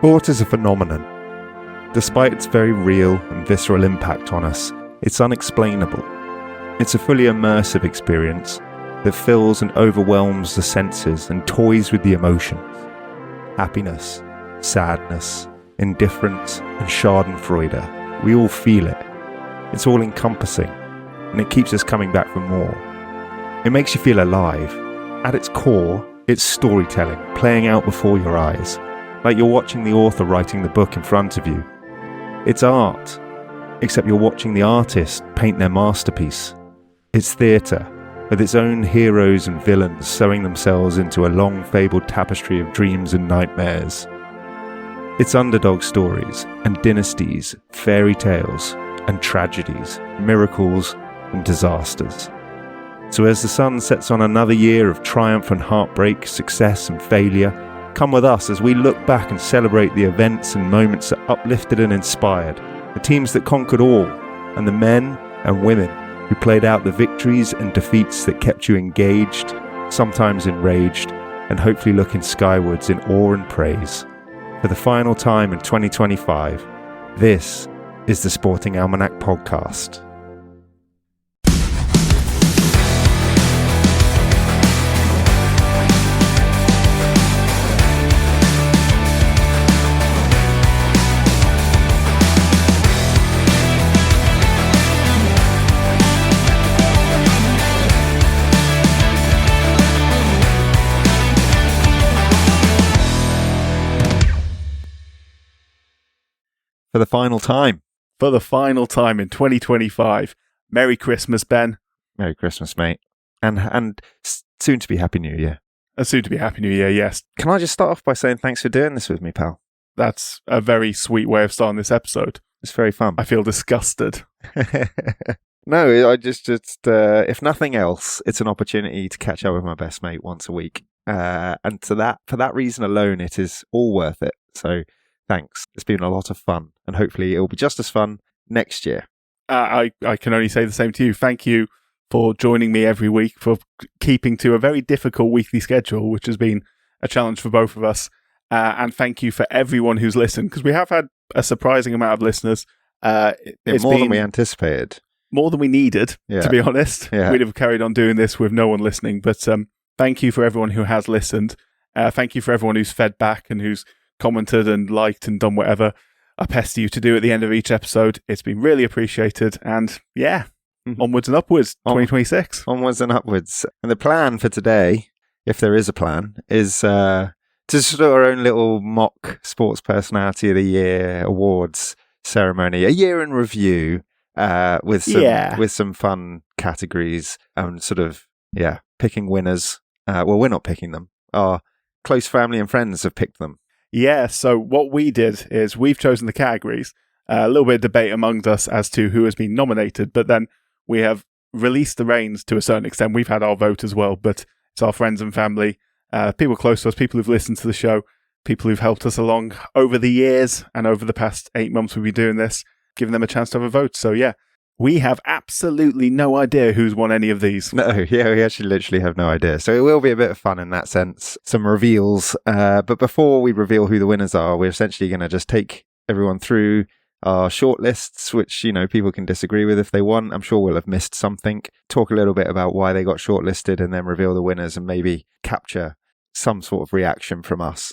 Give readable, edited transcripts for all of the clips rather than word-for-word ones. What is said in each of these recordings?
Sport is a phenomenon. Despite its very real and visceral impact on us, it's unexplainable. It's a fully immersive experience that fills and overwhelms the senses and toys with the emotions. Happiness, sadness, indifference, and schadenfreude. We all feel it. It's all encompassing, and it keeps us coming back for more. It makes you feel alive. At its core, it's storytelling playing out before your eyes, like you're watching the author writing the book in front of you. It's art, except you're watching the artist paint their masterpiece. It's theatre, with its own heroes and villains sewing themselves into a long fabled tapestry of dreams and nightmares. It's underdog stories and dynasties, fairy tales and tragedies, miracles and disasters. So as the sun sets on another year of triumph and heartbreak, success and failure, come with us as we look back and celebrate the events and moments that uplifted and inspired, the teams that conquered all, and the men and women who played out the victories and defeats that kept you engaged, sometimes enraged, and hopefully looking skywards in awe and praise. For the final time in 2025, this is the Sporting Almanac Podcast. For the final time. For the final time in 2025. Merry Christmas, Ben. Merry Christmas, mate. And soon to be Happy New Year. A soon to be Happy New Year, yes. Can I just start off by saying thanks for doing this with me, pal? That's a very sweet way of starting this episode. It's very fun. I feel disgusted. No, I just if nothing else, it's an opportunity to catch up with my best mate once a week. And for that reason alone, it is all worth it. So thanks. It's been a lot of fun, and hopefully it'll be just as fun next year. I can only say the same to you. Thank you for joining me every week, for keeping to a very difficult weekly schedule, which has been a challenge for both of us. And thank you for everyone who's listened, because we have had a surprising amount of listeners. It's more than we anticipated. More than we needed, to be honest. Yeah. We'd have carried on doing this with no one listening. But thank you for everyone who has listened. Thank you for everyone who's fed back and who's commented and liked and done whatever I pester you to do at the end of each episode. It's been really appreciated, and onwards and upwards, 2026. Onwards and upwards. And the plan for today, if there is a plan, is to sort of our own little mock Sports Personality of the Year awards ceremony, a year in review, with some fun categories and sort of picking winners. Well, we're not picking them. Our close family and friends have picked them. Yeah, so what we did is we've chosen the categories, a little bit of debate amongst us as to who has been nominated, but then we have released the reins to a certain extent. We've had our vote as well, but it's our friends and family, people close to us, people who've listened to the show, people who've helped us along over the years and over the past 8 months we've been doing this, giving them a chance to have a vote. So yeah, we have absolutely no idea who's won any of these. No, we actually literally have no idea. So it will be a bit of fun in that sense. Some reveals. But before we reveal who the winners are, we're essentially going to just take everyone through our shortlists, which, people can disagree with if they want. I'm sure we'll have missed something. Talk a little bit about why they got shortlisted and then reveal the winners and maybe capture some sort of reaction from us.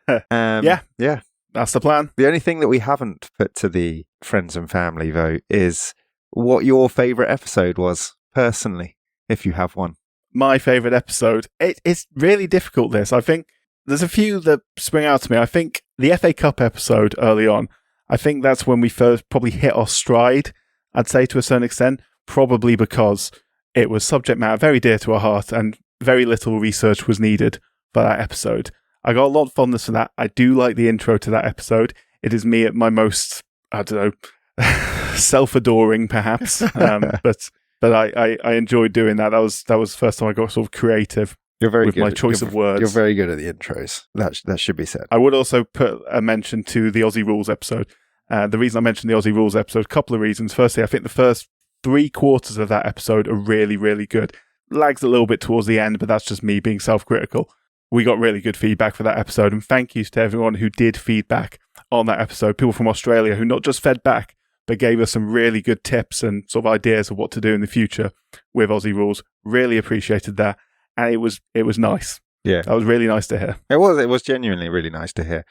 Yeah. That's the plan. The only thing that we haven't put to the friends and family vote is what your favourite episode was, personally, if you have one. My favourite episode. It's really difficult, this. I think there's a few that spring out to me. I think the FA Cup episode early on, I think that's when we first probably hit our stride, I'd say, to a certain extent, probably because it was subject matter very dear to our heart and very little research was needed for that episode. I got a lot of fondness for that. I do like the intro to that episode. It is me at my most, self-adoring, perhaps. But I enjoyed doing that. That was the first time I got sort of creative. You're very with good. My choice of words. You're very good at the intros. That should be said. I would also put a mention to the Aussie Rules episode. The reason I mentioned the Aussie Rules episode, a couple of reasons. Firstly, I think the first 3/4 of that episode are really, really good. Lags a little bit towards the end, but that's just me being self-critical. we got really good feedback for that episode. And thank yous to everyone who did feedback on that episode. People from Australia who not just fed back, but gave us some really good tips and sort of ideas of what to do in the future with Aussie rules. Really appreciated that. And it was nice. Yeah. That was really nice to hear. It was genuinely really nice to hear.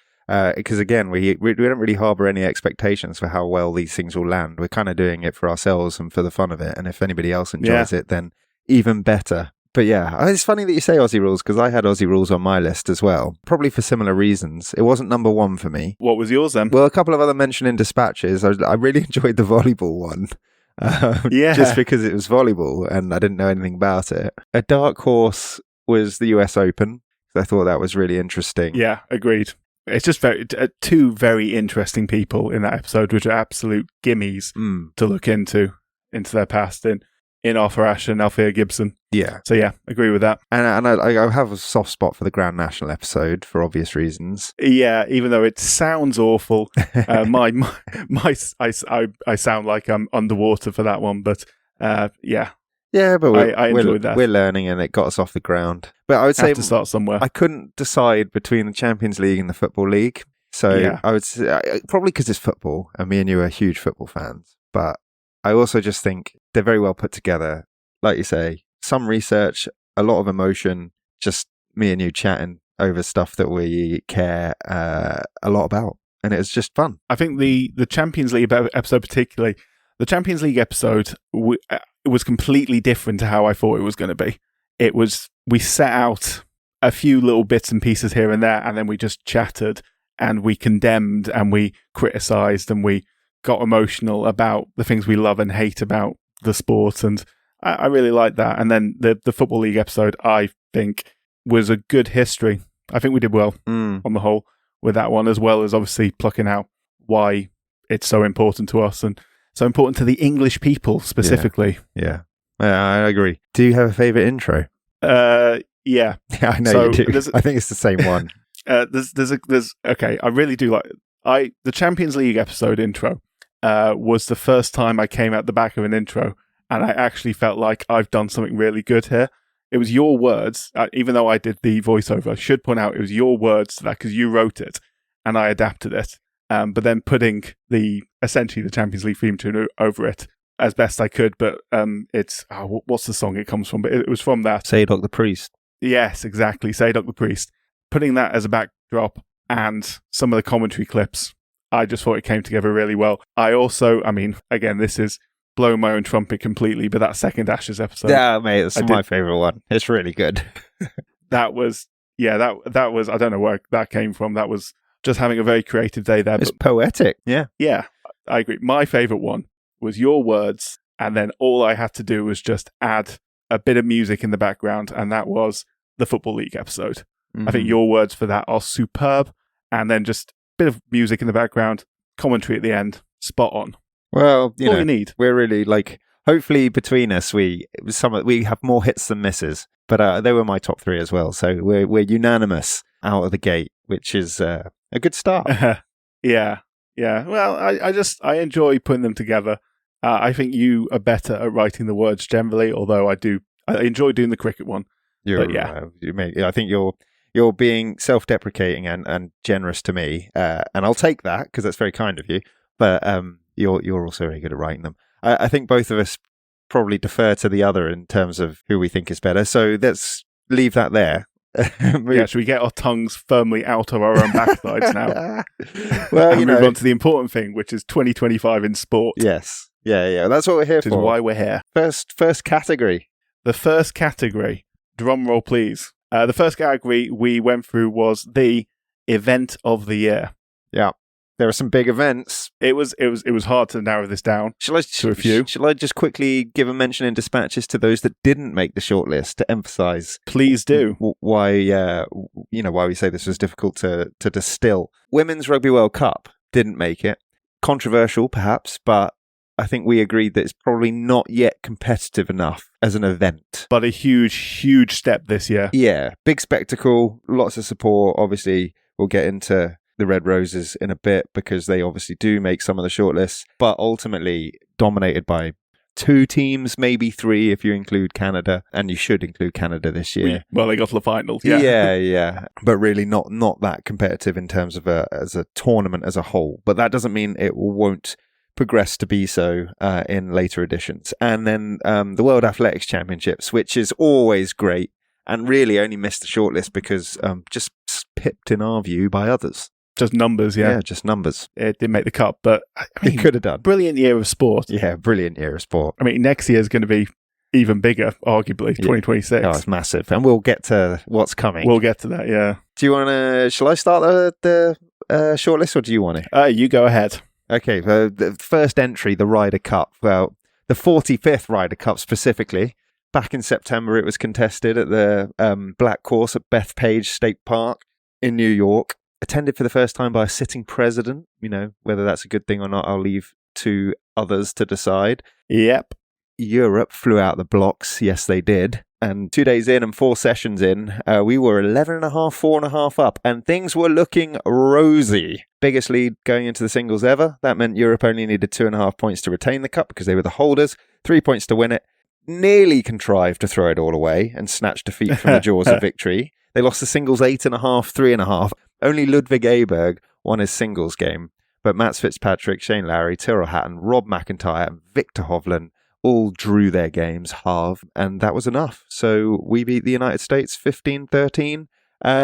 Because again, we don't really harbour any expectations for how well these things will land. We're kind of doing it for ourselves and for the fun of it. And if anybody else enjoys it, then even better. But yeah, it's funny that you say Aussie rules, because I had Aussie rules on my list as well, probably for similar reasons. It wasn't number one for me. What was yours then? Well, a couple of other mentioned in dispatches. I really enjoyed the volleyball one. Just because it was volleyball and I didn't know anything about it. A dark horse was the US Open. I thought that was really interesting. Yeah, agreed. It's just two very interesting people in that episode, which are absolute gimmies to look into their past in Arthur Ashe and Althea Gibson. Yeah. So yeah, agree with that. And I have a soft spot for the Grand National episode for obvious reasons. Yeah, even though it sounds awful, I sound like I'm underwater for that one, but yeah. Yeah, but I enjoyed that. We're learning and it got us off the ground. But I would say have to start somewhere. I couldn't decide between the Champions League and the Football League. So yeah. I would say, probably because it's football and me and you are huge football fans. But I also just think they're very well put together. Like you say, some research, a lot of emotion, just me and you chatting over stuff that we care a lot about. And it was just fun. I think the Champions League episode particularly, the Champions League episode it was completely different to how I thought it was going to be. We set out a few little bits and pieces here and there, and then we just chatted and we condemned and we criticised and we got emotional about the things we love and hate about the sport. And I really liked that. And then the Football League episode, I think, was a good history. I think we did well on the whole with that one, as well as obviously plucking out why it's so important to us and so important to the English people specifically. Yeah, I agree. Do you have a favourite intro? Yeah. I know you do. I think it's the same one. Okay, I really do like the Champions League episode intro was the first time I came out the back of an intro and I actually felt like I've done something really good here. It was your words, even though I did the voiceover. I should point out it was your words to that because you wrote it and I adapted it. But then putting essentially the Champions League theme tune over it as best I could. But it's what's the song it comes from? But it was from that. Sadok the Priest. Yes, exactly. Sadok the Priest. Putting that as a backdrop and some of the commentary clips, I just thought it came together really well. I also, again, this is blowing my own trumpet completely, but that second Ashes episode. Yeah, mate, it's my favourite one. It's really good. That was, that was, I don't know where that came from. That was just having a very creative day there. It's poetic. Yeah. Yeah, I agree. My favourite one was your words, and then all I had to do was just add a bit of music in the background, and that was the Football League episode. Mm-hmm. I think your words for that are superb, and then just a bit of music in the background, commentary at the end, spot on. Well, all you need. We're really hopefully between us, we have more hits than misses, but they were my top three as well. So we're unanimous out of the gate, which is a good start. Yeah. Well, I enjoy putting them together. I think you are better at writing the words generally, although I enjoy doing the cricket one. I think you're being self-deprecating and generous to me, and I'll take that because that's very kind of you. But you're also very good at writing them. I think both of us probably defer to the other in terms of who we think is better. So let's leave that there. Should we get our tongues firmly out of our own backsides now? Well, and move on to the important thing, which is 2025 in sport. Yes. Yeah. That's what we're here for. Which is why we're here. First category. The first category. Drum roll, please. The first category we went through was the event of the year. Yeah. There are some big events. It was hard to narrow this down to a few. Shall I just quickly give a mention in dispatches to those that didn't make the shortlist to emphasise? Please do. Why we say this was difficult to distill. Women's Rugby World Cup didn't make it. Controversial, perhaps, but I think we agreed that it's probably not yet competitive enough as an event. But a huge, huge step this year. Yeah, big spectacle, lots of support. Obviously, we'll get into the Red Roses in a bit because they obviously do make some of the shortlists, but ultimately dominated by 2 teams, maybe 3 if you include Canada, and you should include Canada this year. Well, they got to the finals, Yeah. But really not that competitive in terms of as a tournament as a whole. But that doesn't mean it won't progress to be so in later editions. And then the World Athletics Championships, which is always great, and really only missed the shortlist because just pipped in our view by others. Just numbers, yeah. Yeah, just numbers. It didn't make the cut, but I mean, it could have done. Brilliant year of sport. Yeah, brilliant year of sport. I mean, next year is going to be even bigger, arguably, 2026. Oh, it's massive. And we'll get to what's coming. We'll get to that, yeah. Do you want to... Shall I start the shortlist, or do you want to? You go ahead. Okay, the first entry, the Ryder Cup. Well, the 45th Ryder Cup specifically. Back in September, it was contested at the Black Course at Bethpage State Park in New York. Attended for the first time by a sitting president. You know, whether that's a good thing or not, I'll leave to others to decide. Yep. Europe flew out the blocks. Yes, they did. And 2 days in and 4 sessions in, we were 11.5, 4.5 up, and things were looking rosy. Biggest lead going into the singles ever. That meant Europe only needed 2.5 points to retain the cup because they were the holders, 3 points to win it. Nearly contrived to throw it all away and snatch defeat from the jaws of victory. They lost the singles 8.5, 3.5. Only Ludwig Aberg won his singles game, but Mats Fitzpatrick, Shane Lowry, Tyrrell Hatton, Rob McIntyre, and Victor Hovland all drew their games halve, and that was enough. So we beat the United States 15-13,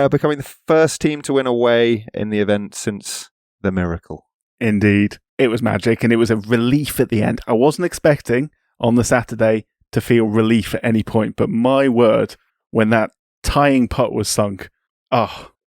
becoming the first team to win away in the event since the miracle. Indeed. It was magic, and it was a relief at the end. I wasn't expecting on the Saturday to feel relief at any point, but my word, when that tying putt was sunk,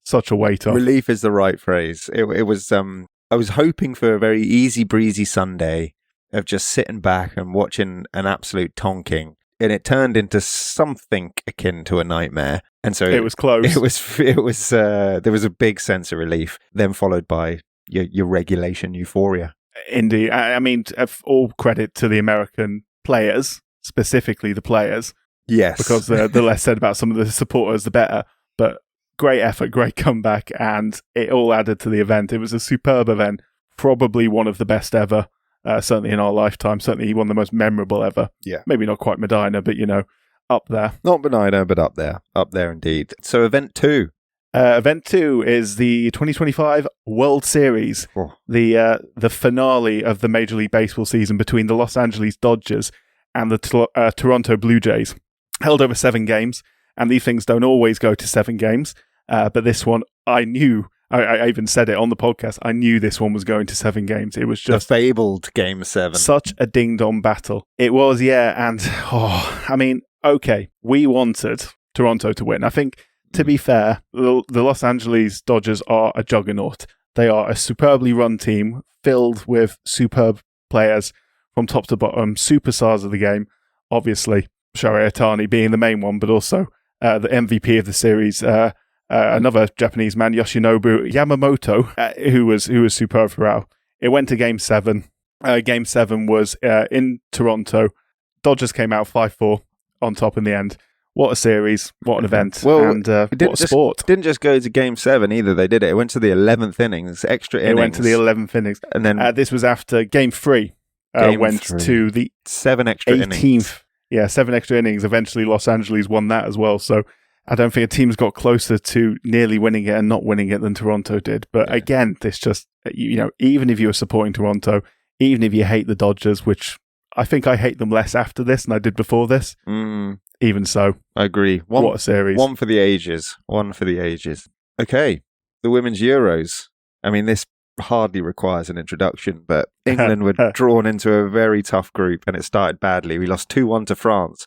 such a weight off. Relief is the right phrase. It was. I was hoping for a very easy breezy Sunday of just sitting back and watching an absolute tonking, and it turned into something akin to a nightmare. And so it was close. It was. There was a big sense of relief, then followed by your regulation euphoria. Indeed. I mean, all credit to the American players, specifically the players. Yes, because the less said about some of the supporters, the better. But great effort, great comeback, and it all added to the event. It was a superb event, probably one of the best ever, certainly in our lifetime, certainly one of the most memorable ever. Yeah. Maybe not quite Medina, but, up there. Not Medina, but up there indeed. So event 2. Event 2 is the 2025 World Series, the finale of the Major League Baseball season between the Los Angeles Dodgers and the Toronto Blue Jays. Held over 7 games. And these things don't always go to 7 games. But this one, I knew, I even said it on the podcast, I knew this one was going to 7 games. It was just... the fabled Game 7. Such a ding-dong battle. It was, yeah. And, okay, we wanted Toronto to win. I think, to be fair, the Los Angeles Dodgers are a juggernaut. They are a superbly run team filled with superb players from top to bottom, superstars of the game, obviously. Shohei Ohtani being the main one, but also the MVP of the series, another Japanese man, Yoshinobu Yamamoto, who was superb throughout. It went to Game 7. Game 7 was in Toronto. Dodgers came out 5-4 on top in the end. What a series, what an event, and what a sport. Didn't just go to Game 7 either, they did it. It went to the 11th innings, extra innings. It went to the 11th innings. And then this was after Game 3 went to the 7 extra 18th. Innings. Yeah, 7 extra innings. Eventually, Los Angeles won that as well. So I don't think a team's got closer to nearly winning it and not winning it than Toronto did. But again, this just, even if you were supporting Toronto, even if you hate the Dodgers, which I think I hate them less after this than I did before this, even so. I agree. What a series. One for the ages. One for the ages. Okay, the Women's Euros. I mean, this hardly requires an introduction, but England were drawn into a very tough group and it started badly. We lost 2-1 to France,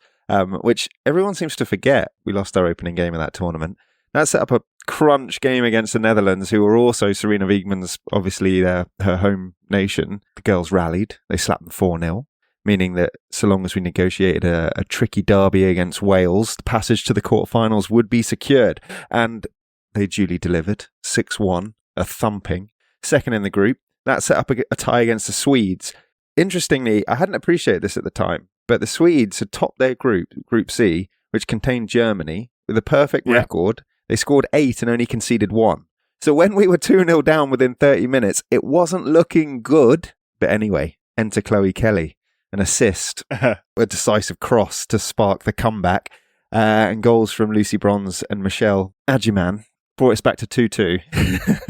which everyone seems to forget. We lost our opening game of that tournament. That set up a crunch game against the Netherlands, who were also Sarina Wiegman's, obviously her home nation. The girls rallied. They slapped them 4-0, meaning that so long as we negotiated a tricky derby against Wales, the passage to the quarterfinals would be secured. And they duly delivered. 6-1, a thumping. Second in the group. That set up a tie against the Swedes. Interestingly, I hadn't appreciated this at the time, but the Swedes had topped their group, Group C, which contained Germany, with a perfect record. They scored 8 and only conceded 1. So when we were 2-0 down within 30 minutes, it wasn't looking good. But anyway, enter Chloe Kelly. an assist, a decisive cross to spark the comeback, and goals from Lucy Bronze and Michelle Adjiman brought us back to 2-2.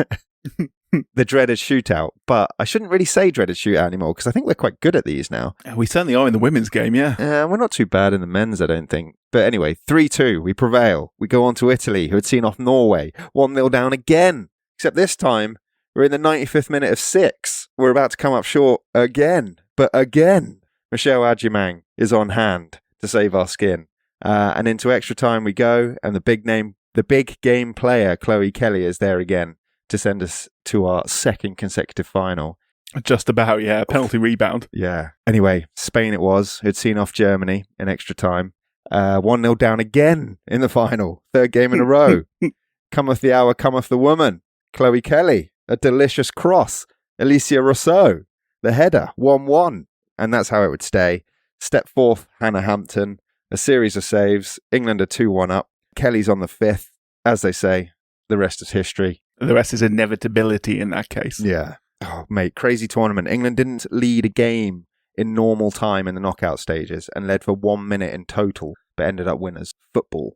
The dreaded shootout, but I shouldn't really say dreaded shootout anymore because I think we're quite good at these now. We certainly are in the women's game, yeah. We're not too bad in the men's, I don't think. But anyway, 3-2, we prevail. We go on to Italy, who had seen off Norway. 1-0 down again, except this time we're in the 95th minute of 6. We're about to come up short again, but again. Michelle Adjiman is on hand to save our skin. And into extra time we go, and the big game player, Chloe Kelly, is there again to send us to our second consecutive final. Just about, yeah. Penalty rebound. Yeah. Anyway, Spain it was, who'd seen off Germany in extra time. 1-0 down again in the final. Third game in a row. Cometh the hour, cometh the woman. Chloe Kelly, a delicious cross. Alicia Rousseau, the header, 1-1. And that's how it would stay. Step fourth, Hannah Hampton. A series of saves. England are 2-1 up. Kelly's on the 5th. As they say, the rest is history. The rest is inevitability in that case. Yeah. Oh, mate, crazy tournament. England didn't lead a game in normal time in the knockout stages and led for 1 minute in total, but ended up winners. Football.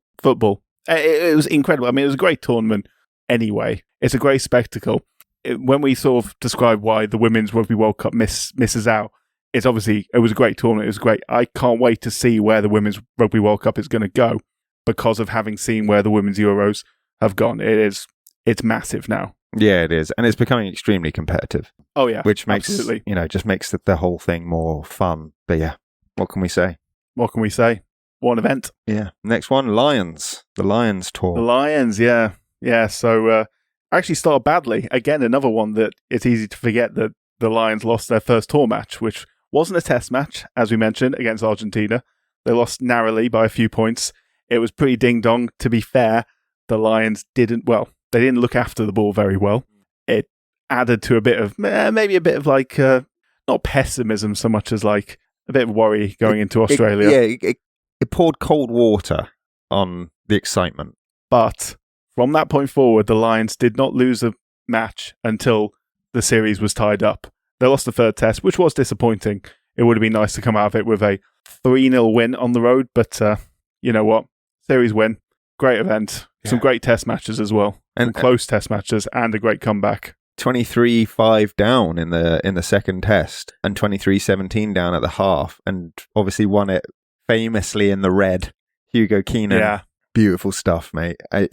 It was incredible. I mean, it was a great tournament anyway. It's a great spectacle. When we sort of describe why the Women's Rugby World Cup misses out, it was a great tournament. It was great. I can't wait to see where the Women's Rugby World Cup is going to go because of having seen where the Women's Euros have gone. It's massive now. Yeah, it is. And it's becoming extremely competitive. Oh, yeah. Which makes, absolutely. Just makes the whole thing more fun. But yeah, what can we say? What an event. Yeah. Next one, Lions. The Lions tour. The Lions, yeah. Yeah, so actually started badly. Again, another one that it's easy to forget that the Lions lost their first tour match, which wasn't a test match, as we mentioned, against Argentina. They lost narrowly by a few points. It was pretty ding-dong. To be fair, the Lions didn't look after the ball very well. It added to maybe a bit of like, not pessimism so much as like a bit of worry going into Australia. It poured cold water on the excitement. But from that point forward, the Lions did not lose a match until the series was tied up. They lost the third test, which was disappointing. It would have been nice to come out of it with a 3-0 win on the road, but you know what? Series win. Great event. Yeah. Some great test matches as well. And close test matches and a great comeback. 23-5 down in the second test and 23-17 down at the half, and obviously won it famously in the red. Hugo Keenan. Yeah. Beautiful stuff, mate. I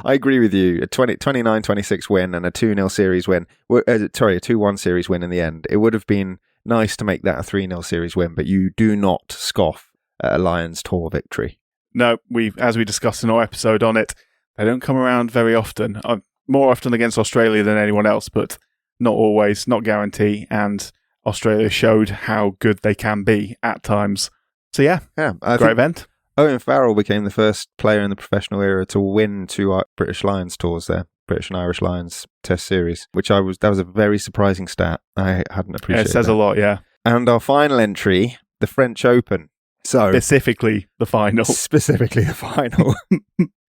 agree with you. A 29-26 win and a 2-0 series win. A 2-1 series win in the end. It would have been nice to make that a 3-0 series win, but you do not scoff at a Lions tour victory. No, as we discussed in our episode on it, they don't come around very often. More often against Australia than anyone else, but not always, not guarantee. And Australia showed how good they can be at times. So yeah, great event. Owen Farrell became the first player in the professional era to win 2 British Lions tours there, British and Irish Lions Test Series, that was a very surprising stat. I hadn't appreciated. It says a lot, yeah. And our final entry, the French Open. So specifically the final.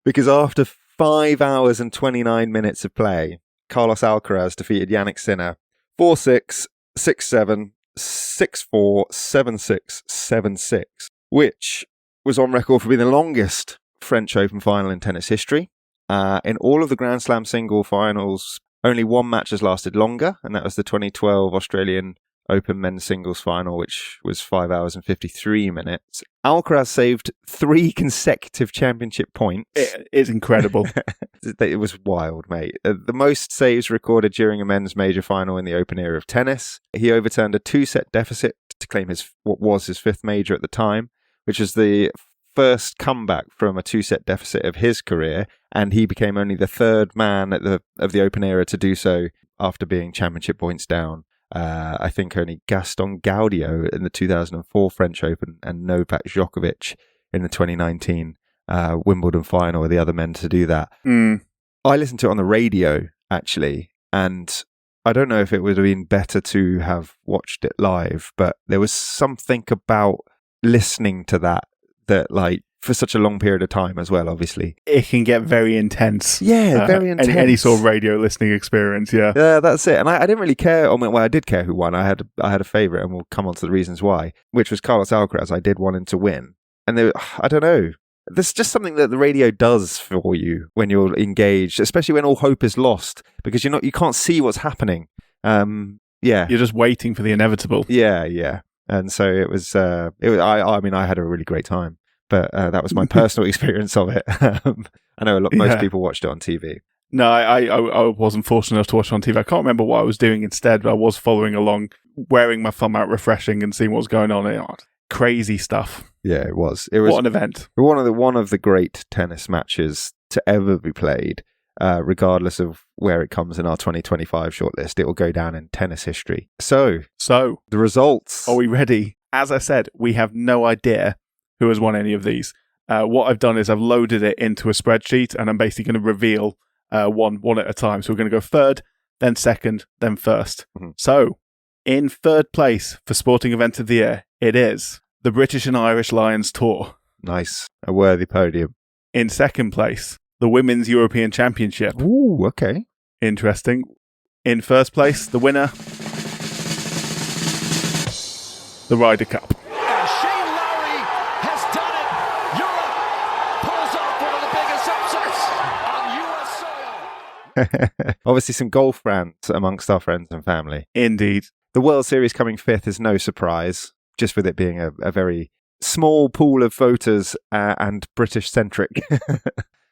Because after 5 hours and 29 minutes of play, Carlos Alcaraz defeated Yannick Sinner 4-6, 6-7, 6-4, 7-6, 7-6, which was on record for being the longest French Open final in tennis history. In all of the Grand Slam single finals, only one match has lasted longer, and that was the 2012 Australian Open men's singles final, which was 5 hours and 53 minutes. Alcaraz saved 3 consecutive championship points. It is incredible. It was wild, mate. The most saves recorded during a men's major final in the Open era of tennis. He overturned a 2-set deficit to claim what was his 5th major at the time, which was the first comeback from a 2-set deficit of his career, and he became only the 3rd man of the Open era to do so after being championship points down. I think only Gaston Gaudio in the 2004 French Open and Novak Djokovic in the 2019 Wimbledon final were the other men to do that. I listened to it on the radio, actually, and I don't know if it would have been better to have watched it live, but there was something about listening to that like for such a long period of time as well, obviously. It can get very intense. Yeah, very intense. Any sort of radio listening experience, yeah. Yeah, that's it. And I didn't really care. I did care who won. I had a favourite, and we'll come on to the reasons why, which was Carlos Alcaraz. I did want him to win. And I don't know. There's just something that the radio does for you when you're engaged, especially when all hope is lost, because you can't see what's happening. You're just waiting for the inevitable. Yeah. And so it was. I had a really great time, but that was my personal experience of it. I know most people watched it on TV. No, I wasn't fortunate enough to watch it on TV. I can't remember what I was doing instead, but I was following along, wearing my thumb out, refreshing, and seeing what was going on. Crazy stuff. Yeah, it was. What an event! One of the great tennis matches to ever be played. Regardless of where it comes in our 2025 shortlist, it will go down in tennis history. So the results. Are we ready? As I said, we have no idea who has won any of these. What I've done is I've loaded it into a spreadsheet, and I'm basically going to reveal one at a time. So we're going to go third, then second, then first. Mm-hmm. So in third place for Sporting Event of the Year, it is the British and Irish Lions Tour. Nice, a worthy podium. In second place, the Women's European Championship. Ooh, okay. Interesting. In first place, the winner, the Ryder Cup. And Shane Lowry has done it. Europe pulls off one of the biggest upsets on US soil. Obviously some golf rants amongst our friends and family. Indeed. The World Series coming fifth is no surprise, just with it being a very small pool of voters and British-centric.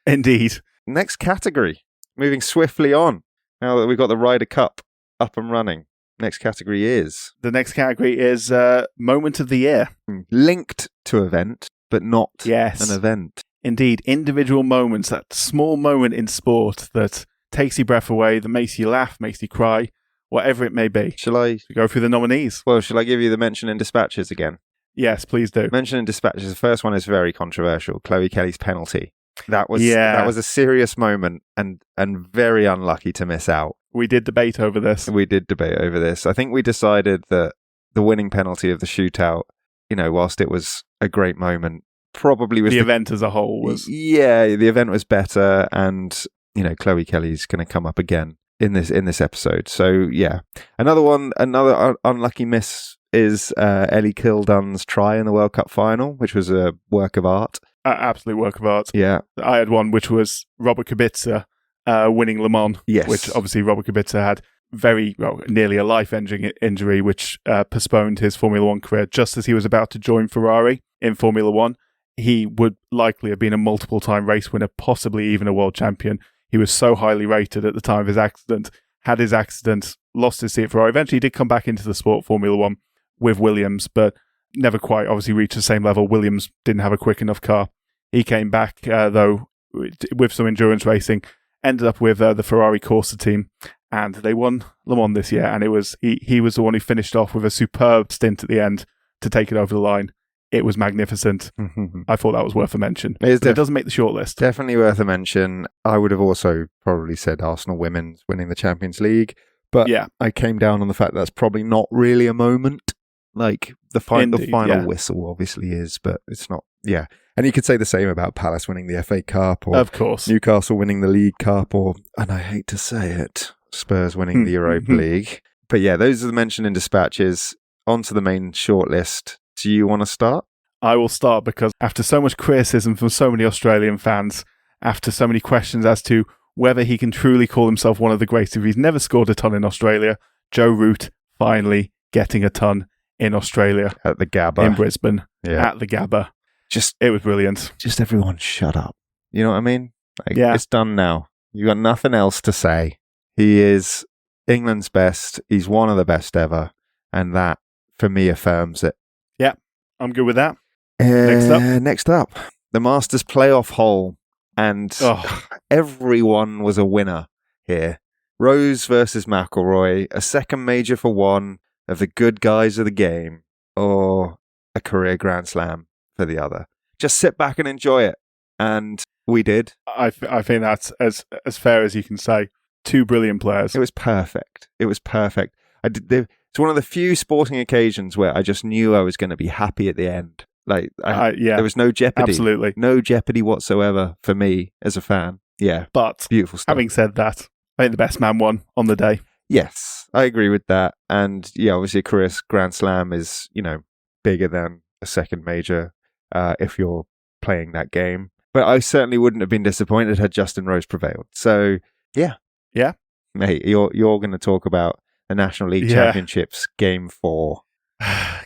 Indeed. Next category, moving swiftly on. Now that we've got the Ryder Cup up and running, next category is... The next category is Moment of the Year. Linked to event, but not an event. Indeed, individual moments, that small moment in sport that takes your breath away, that makes you laugh, makes you cry, whatever it may be. Shall I go through the nominees? Well, shall I give you the mention in dispatches again? Yes, please do. Mention in dispatches. The first one is very controversial. Chloe Kelly's penalty. That was a serious moment and very unlucky to miss out. We did debate over this. I think we decided that the winning penalty of the shootout, whilst it was a great moment, probably was the event as a whole was. Yeah, the event was better, and Chloe Kelly's going to come up again in this episode. So yeah, another unlucky miss is Ellie Kildunne's try in the World Cup final, which was a work of art. Absolute work of art. Yeah. I had one which was Robert Kubica winning Le Mans. Yes. Which obviously Robert Kubica had nearly a life-ending injury, which postponed his Formula One career just as he was about to join Ferrari in Formula One. He would likely have been a multiple-time race winner, possibly even a world champion. He was so highly rated at the time of his accident. Had his accident, lost his seat at Ferrari. Eventually, he did come back into the sport, Formula One, with Williams, but never quite obviously reached the same level. Williams didn't have a quick enough car. He came back, though, with some endurance racing, ended up with the Ferrari Corsa team, and they won Le Mans this year, and it was he was the one who finished off with a superb stint at the end to take it over the line. It was magnificent. I thought that was worth a mention. It doesn't make the shortlist. Definitely worth a mention. I would have also probably said Arsenal women's winning the Champions League, but yeah. I came down on the fact that's probably not really a moment. Like the final whistle obviously is, but it's not. Yeah, and you could say the same about Palace winning the FA Cup, or of course Newcastle winning the League Cup, or, and I hate to say it, Spurs winning the Europa League. But yeah, those are the mentioned in dispatches. On to the main shortlist. Do you want to start? I will start because after so much criticism from so many Australian fans, after so many questions as to whether he can truly call himself one of the greatest if he's never scored a ton in Australia, Joe Root finally getting a ton in Australia. At the Gabba. In Brisbane. Yeah. At the Gabba. It was brilliant. Just everyone shut up. You know what I mean? It's done now. You got nothing else to say. He is England's best. He's one of the best ever. And that, for me, affirms it. Yeah, I'm good with that. Next up, the Masters playoff hole. And everyone was a winner here. Rose versus McIlroy, a second major for one of the good guys of the game, or a career Grand Slam for the other. Just sit back and enjoy it. And we did. I think that's as fair as you can say. Two brilliant players. It was perfect. It's one of the few sporting occasions where I just knew I was going to be happy at the end. Like, yeah, there was no jeopardy. absolutely. No jeopardy whatsoever for me as a fan. Yeah, But beautiful stuff. having said that, I think the best man won on the day. Yes, I agree with that. And yeah, obviously a career Grand Slam is, bigger than a second major if you're playing that game. But I certainly wouldn't have been disappointed had Justin Rose prevailed. So, yeah. Yeah. Mate, you're going to talk about the National League Championships Game 4.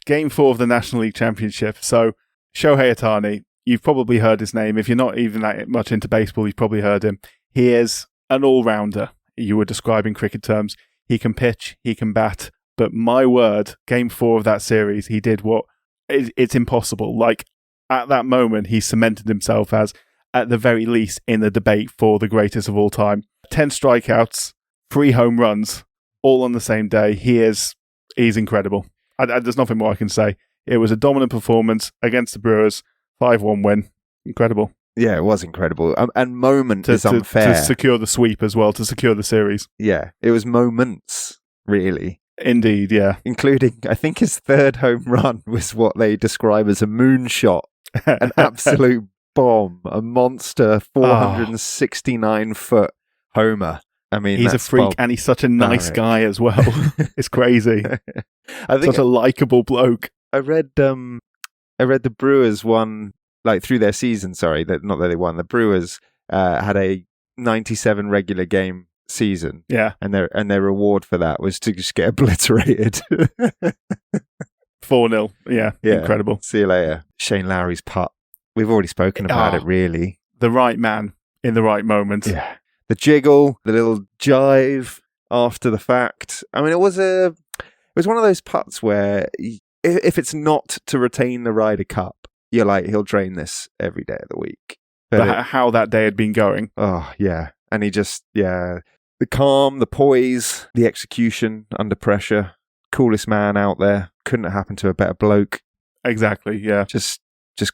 Game 4 of the National League Championship. So, Shohei Ohtani, you've probably heard his name. If you're not even that much into baseball, you've probably heard him. He is an all-rounder, you would describe in cricket terms. He can pitch, he can bat. But my word, Game 4 of that series, he did what it's impossible. Like, at that moment, he cemented himself as, at the very least, in the debate for the greatest of all time. 10 strikeouts, 3 home runs, all on the same day. He's incredible. There's nothing more I can say. It was a dominant performance against the Brewers, 5-1 win. Incredible. Yeah, it was incredible. And moment is unfair. To secure the sweep as well, to secure the series. Yeah, it was moments, really. Indeed, yeah. Including, I think his third home run was what they describe as a moonshot. An absolute bomb. A monster 469-foot homer. I mean, he's a freak, and he's such a nice guy as well. It's crazy. I think such a likable bloke. I read the Brewers won, like, through their season. Sorry, not that they won. The Brewers had a 97 regular game season. Yeah, and their reward for that was to just get obliterated. 4-0. Yeah, incredible. See you later. Shane Lowry's putt. We've already spoken about it. Really, the right man in the right moment. Yeah. The jiggle, the little jive after the fact. I mean, it was one of those putts where if it's not to retain the Ryder Cup, you're like, he'll drain this every day of the week. But how that day had been going. Oh, yeah. And he just, the calm, the poise, the execution under pressure. Coolest man out there. Couldn't have happened to a better bloke. Exactly, yeah. Just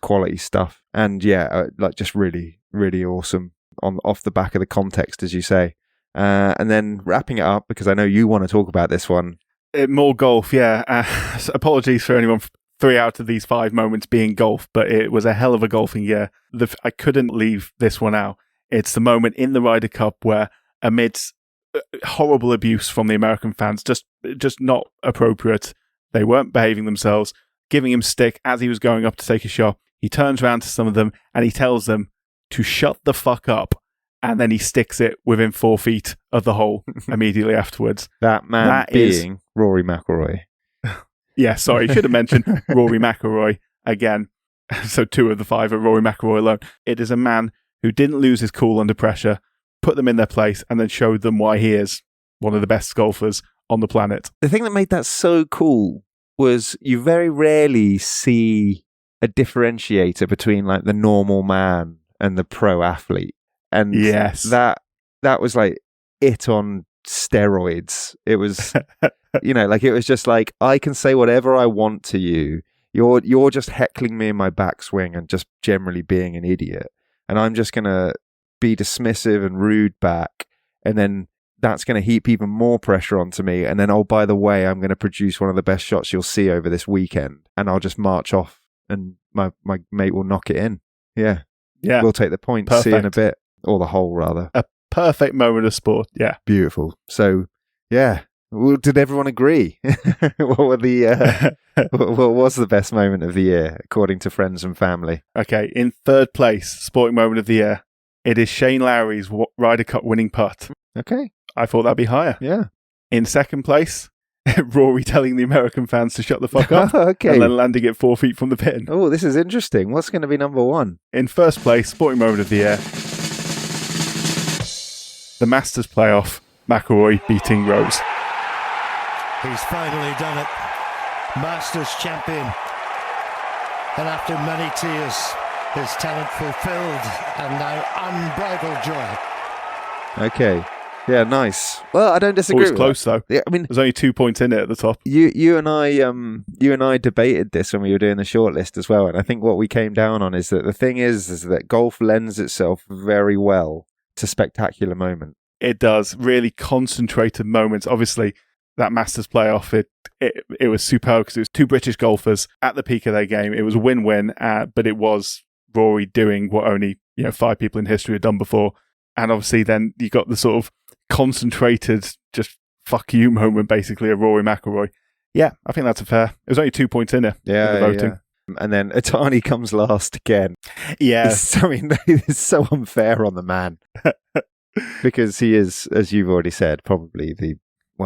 quality stuff. And just really, really awesome. Off the back of the context, as you say. And then wrapping it up, because I know you want to talk about this one. More golf, yeah. Apologies for anyone 3 out of these 5 moments being golf, but it was a hell of a golfing year. I couldn't leave this one out. It's the moment in the Ryder Cup where, amidst horrible abuse from the American fans, just not appropriate, they weren't behaving themselves, giving him stick as he was going up to take a shot. He turns around to some of them and he tells them to shut the fuck up, and then he sticks it within 4 feet of the hole immediately afterwards. That man being Rory McIlroy. Yeah, sorry, should have mentioned Rory McIlroy again. So 2 of the 5 are Rory McIlroy alone. It is a man who didn't lose his cool under pressure, put them in their place, and then showed them why he is one of the best golfers on the planet. The thing that made that so cool was you very rarely see a differentiator between, like, the normal man and the pro athlete. And yes, that was like it on steroids. It was, it was just like, I can say whatever I want to you. You're just heckling me in my backswing and just generally being an idiot. And I'm just going to be dismissive and rude back. And then that's going to heap even more pressure onto me. And then, oh, by the way, I'm going to produce one of the best shots you'll see over this weekend. And I'll just march off and my mate will knock it in. Yeah. Yeah. We'll take the point. Perfect. See you in a bit. Or the hole, rather. A perfect moment of sport. Yeah. Beautiful. So, yeah. Well, did everyone agree? What was the best moment of the year, according to friends and family? Okay. In third place, sporting moment of the year, it is Shane Lowry's Ryder Cup winning putt. Okay. I thought that'd be higher. Yeah. In second place, Rory telling the American fans to shut the fuck up. Okay. And then landing it 4 feet from the pin. Oh, this is interesting. What's going to be number 1? In first place, sporting moment of the year, the Masters playoff, McIlroy beating Rose. He's finally done it. Masters champion. And after many tears, his talent fulfilled and now unbridled joy. Okay. Yeah, nice. Well, I don't disagree. Always close though. Yeah, I mean, there's only 2 points in it at the top. You and I debated this when we were doing the shortlist as well, and I think what we came down on is that the thing is that golf lends itself very well to spectacular moments. It does. Really concentrated moments. Obviously, that Masters playoff, it was superb because it was two British golfers at the peak of their game. It was a win-win, but it was Rory doing what only 5 people in history had done before. And obviously then you got the sort of concentrated, just fuck you moment, basically, of Rory McIlroy. Yeah, I think that's a fair. It was only 2 points in there. Yeah, in the voting. Yeah. And then Otani comes last again. Yeah. It's so unfair on the man. Because he is, as you've already said, probably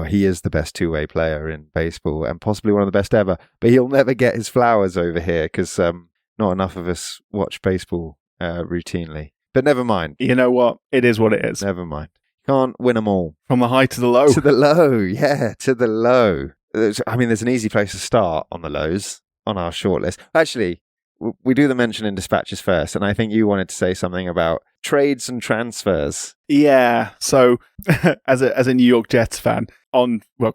he is the best two-way player in baseball and possibly one of the best ever. But he'll never get his flowers over here because not enough of us watch baseball routinely. But never mind. You know what? It is what it is. Never mind. Can't win them all. From the high to the low. To the low, yeah, to the low. There's an easy place to start on the lows on our shortlist. Actually, we do the mention in dispatches first, and I think you wanted to say something about trades and transfers. Yeah. So, as a New York Jets fan,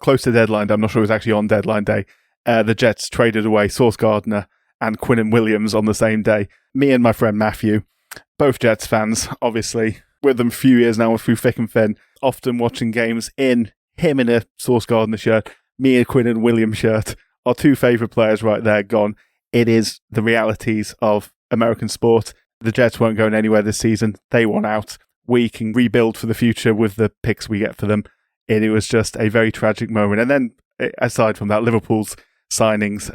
close to deadline day, I'm not sure it was actually on deadline day, the Jets traded away Sauce Gardner and Quinnen Williams on the same day. Me and my friend Matthew, both Jets fans, obviously, with them a few years now through thick and thin, often watching games in him in a Sauce Gardner shirt, me in a Quinnen Williams shirt, our 2 favourite players right there gone. It is the realities of American sport. The Jets weren't going anywhere this season. They want out. We can rebuild for the future with the picks we get for them. It was just a very tragic moment. And then, aside from that, Liverpool's signings,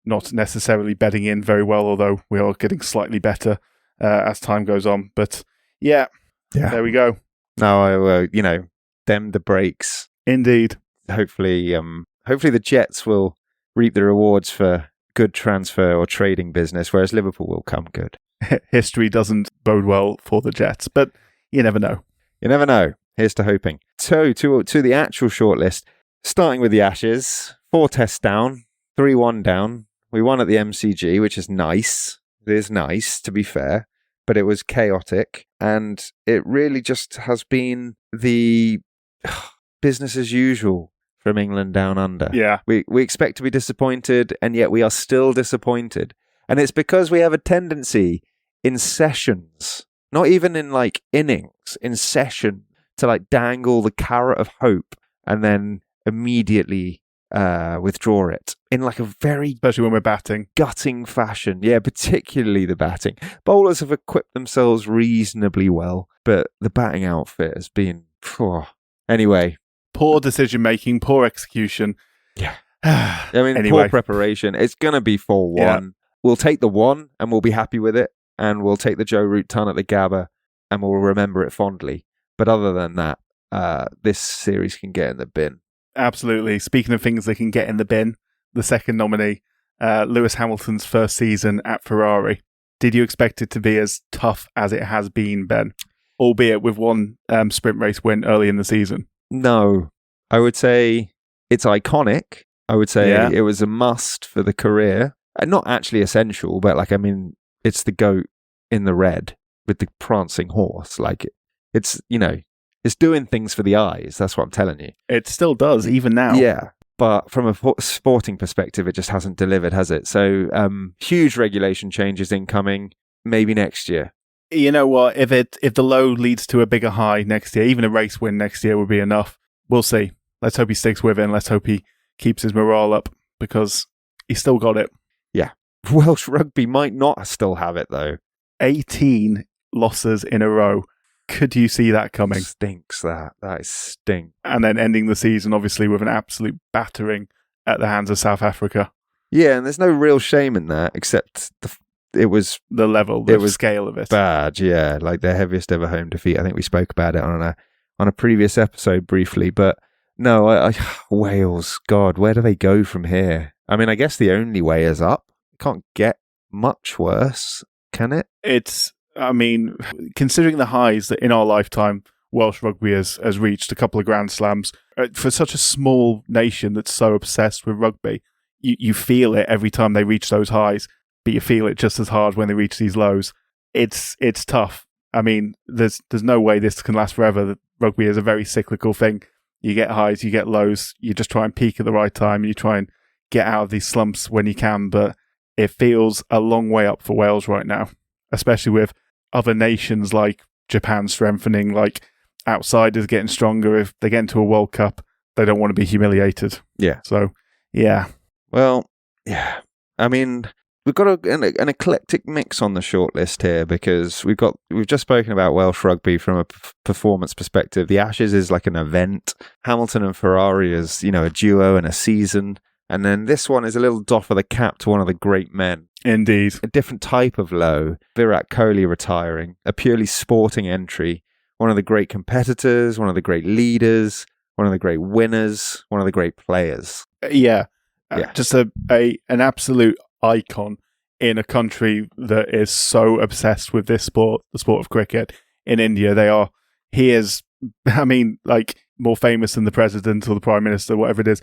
not necessarily bedding in very well, although we are getting slightly better as time goes on. But yeah, there we go. No, them the breaks. Indeed. Hopefully the Jets will reap the rewards for good transfer or trading business, whereas Liverpool will come good. History doesn't bode well for the Jets, but you never know. You never know. Here's to hoping. So, to the actual shortlist, starting with the Ashes, 4 tests down, 3-1 down. We won at the MCG, which is nice. It is nice, to be fair, but it was chaotic, and it really just has been the business as usual from England down under. Yeah. We expect to be disappointed, and yet we are still disappointed. And it's because we have a tendency in sessions, not even in innings, in session, to dangle the carrot of hope and then immediately withdraw it in a very, especially when we're batting, gutting fashion. Yeah, particularly the batting. Bowlers have equipped themselves reasonably well, but the batting outfit has been anyway. Poor decision making, poor execution. Yeah. Anyway. Poor preparation. It's gonna be 4-1. Yeah. We'll take the 1 and we'll be happy with it, and we'll take the Joe Root ton at the Gabba and we'll remember it fondly. But other than that, this series can get in the bin. Absolutely. Speaking of things that can get in the bin, the second nominee, Lewis Hamilton's first season at Ferrari. Did you expect it to be as tough as it has been, Ben? Albeit with one sprint race win early in the season. No. I would say it's iconic. I would say it was a must for the career. Not actually essential, but it's the goat in the red with the prancing horse. It's doing things for the eyes. That's what I'm telling you. It still does, even now. Yeah, but from a sporting perspective, it just hasn't delivered, has it? So huge regulation changes incoming, maybe next year. You know what? If the low leads to a bigger high next year, even a race win next year would be enough. We'll see. Let's hope he sticks with it, and let's hope he keeps his morale up, because he's still got it. Yeah. Welsh rugby might not still have it, though. 18 losses in a row. Could you see that coming? Stinks, that. That is stink. And then ending the season, obviously, with an absolute battering at the hands of South Africa. Yeah, and there's no real shame in that, except it was... the level, the scale of it. Bad, yeah. Their heaviest ever home defeat. I think we spoke about it on a previous episode briefly, but no, Wales, God, where do they go from here? I guess the only way is up. It can't get much worse, can it? Considering the highs that in our lifetime Welsh rugby has reached, a couple of Grand Slams, for such a small nation that's so obsessed with rugby, you feel it every time they reach those highs, but you feel it just as hard when they reach these lows. It's tough. There's no way this can last forever. Rugby is a very cyclical thing. You get highs, you get lows. You just try and peak at the right time, and you try and get out of these slumps when you can, but it feels a long way up for Wales right now, especially with other nations like Japan strengthening, like outsiders getting stronger. If they get into a World Cup, they don't want to be humiliated. Yeah. So, yeah. Well, yeah. I mean, we've got an eclectic mix on the shortlist here because we've just spoken about Welsh rugby from a performance perspective. The Ashes is like an event. Hamilton and Ferrari is, a duo and a season. And then this one is a little doff of the cap to one of the great men. Indeed. A different type of low. Virat Kohli retiring. A purely sporting entry. One of the great competitors, one of the great leaders, one of the great winners, one of the great players. Yeah. Yeah. Just an absolute icon in a country that is so obsessed with this sport, the sport of cricket. In India, he is, more famous than the president or the prime minister, whatever it is.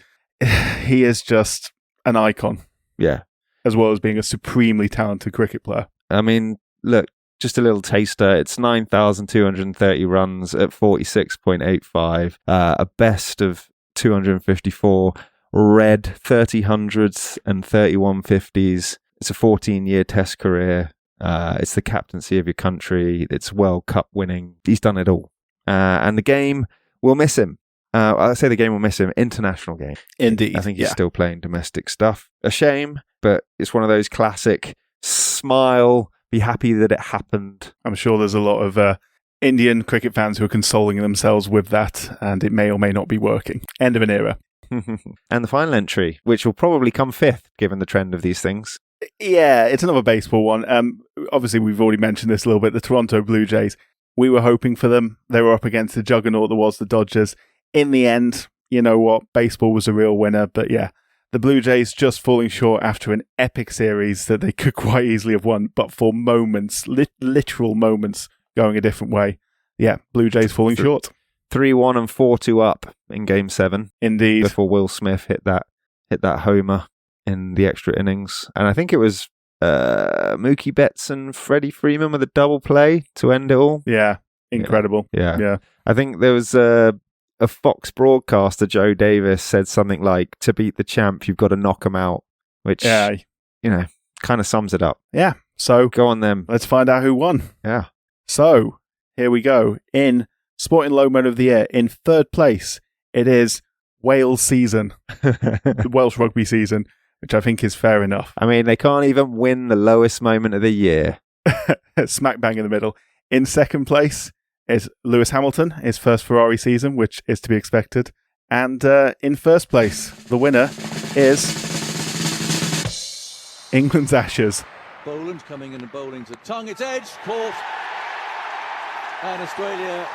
He is just an icon. Yeah. As well as being a supremely talented cricket player. I mean, look, just a little taster. It's 9,230 runs at 46.85, a best of 254, red 30 hundreds and 31 50s. It's a 14-year test career. It's the captaincy of your country. It's World Cup winning. He's done it all. And the game will miss him. I say the game will miss him. International game. Indeed. I think he's still playing domestic stuff. A shame, but it's one of those classic smile, be happy that it happened. I'm sure there's a lot of Indian cricket fans who are consoling themselves with that, and it may or may not be working. End of an era. And the final entry, which will probably come fifth, given the trend of these things. Yeah, it's another baseball one. Obviously, we've already mentioned this a little bit. The Toronto Blue Jays, we were hoping for them. They were up against the juggernaut that was the Dodgers. In the end, you know what? Baseball was a real winner. But yeah, the Blue Jays just falling short after an epic series that they could quite easily have won, but for moments, literal moments, going a different way. Yeah, Blue Jays falling short. 3-1 and 4-2 up in Game 7. Indeed. Before Will Smith hit that homer in the extra innings. And I think it was Mookie Betts and Freddie Freeman with a double play to end it all. Yeah, incredible. Yeah. I think there was a Fox broadcaster, Joe Davis, said something like, to beat the champ, you've got to knock him out, which, kind of sums it up. Yeah, so go on then. Let's find out who won. Yeah. So, here we go. In Sporting Low Moment of the Year, in third place, it is Wales season, the Welsh rugby season, which I think is fair enough. I mean, they can't even win the lowest moment of the year. Smack bang in the middle. In second place is Lewis Hamilton, his first Ferrari season, which is to be expected. And in first place, the winner is England's Ashes. Boland coming in and bowling to tongue its edge, caught. And Australia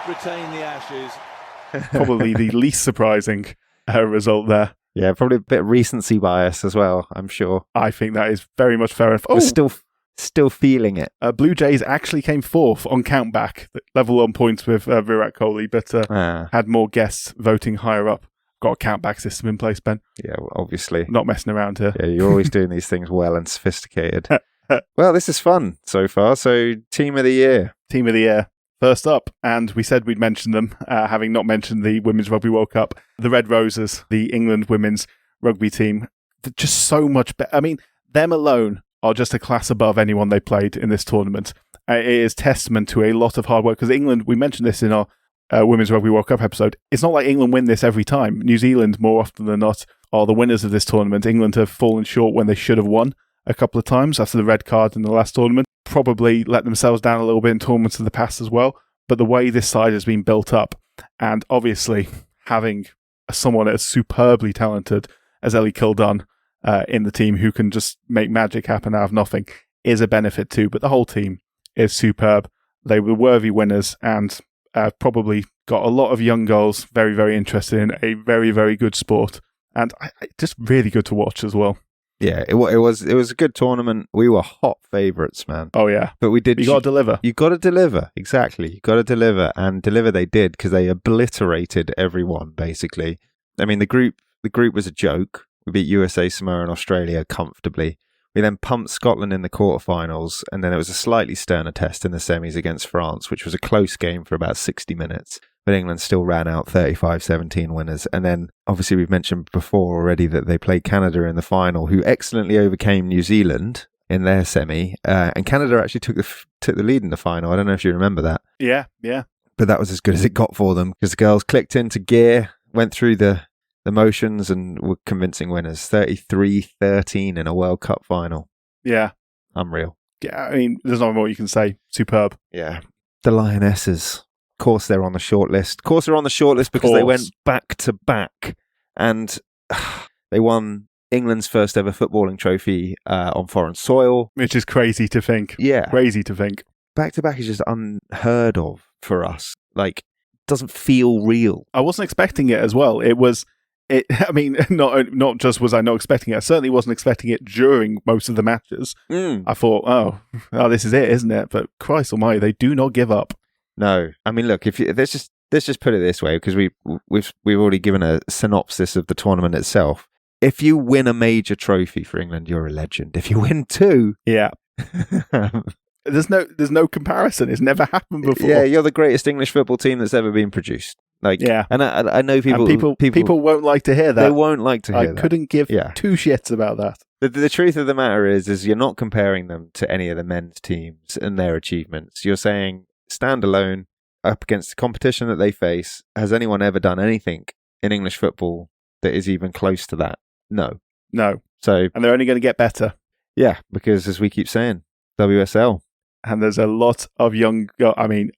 retain the Ashes. Probably the least surprising result there. Yeah, probably a bit of recency bias as well, I'm sure. I think that is very much fair enough. We're still feeling it. Blue Jays actually came fourth on countback, level on points with Virat Kohli, but had more guests voting higher up. Got a countback system in place, Ben. Yeah, well, obviously. Not messing around here. Yeah, you're always doing these things well and sophisticated. Well, this is fun so far. So, Team of the Year. Team of the Year. First up, and we said we'd mention them, having not mentioned the Women's Rugby World Cup, the Red Roses, the England women's rugby team. They're just so much better. I mean, them alone are just a class above anyone they played in this tournament. It is testament to a lot of hard work, because England, we mentioned this in our Women's Rugby World Cup episode, it's not like England win this every time. New Zealand, more often than not, are the winners of this tournament. England have fallen short when they should have won a couple of times after the red card in the last tournament. Probably let themselves down a little bit in tournaments of the past as well. But the way this side has been built up, and obviously having someone as superbly talented as Ellie Kildunne in the team who can just make magic happen out of nothing, is a benefit too. But the whole team is superb. They were worthy winners, and probably got a lot of young girls very, very interested in a very, very good sport. And just really good to watch as well. Yeah, it was a good tournament. We were hot favourites, man. Oh, yeah. But we did... You got to deliver. You got to deliver, exactly. You got to deliver, and deliver they did, because they obliterated everyone, basically. I mean, the group was a joke. We beat USA, Samoa and Australia comfortably. We then pumped Scotland in the quarterfinals, and then there was a slightly sterner test in the semis against France, which was a close game for about 60 minutes. But England still ran out 35-17 winners. And then, obviously, we've mentioned before already that they played Canada in the final, who excellently overcame New Zealand in their semi. And Canada actually took the lead in the final. I don't know if you remember that. Yeah. But that was as good as it got for them, because the girls clicked into gear went through the motions and were convincing winners. 33-13 in a World Cup final. Yeah. Unreal. Yeah, I mean, there's not more you can say. Superb. Yeah. The Lionesses. Of course they're on the shortlist. Of course they're on the shortlist because they went back to back and they won England's first ever footballing trophy on foreign soil. Which is crazy to think. Yeah. Crazy to think. Back to back is just unheard of for us. Like, doesn't feel real. I wasn't expecting it as well. I mean, not just was I not expecting it, I certainly wasn't expecting it during most of the matches. I thought, oh, this is it, isn't it? But Christ almighty, they do not give up. No. I mean, look, let's just put it this way, because we've already given a synopsis of the tournament itself. If you win a major trophy for England, you're a legend. If you win two... Yeah. There's no comparison. It's never happened before. Yeah, you're the greatest English football team that's ever been produced. Like, yeah, and I know people won't like to hear that. They won't like to hear that. I couldn't give two shits about that. The truth of the matter is you're not comparing them to any of the men's teams and their achievements. You're saying, stand alone up against the competition that they face. Has anyone ever done anything in English football that is even close to that? No. So, and they're only going to get better. Yeah, because as we keep saying, WSL. And there's a lot of young women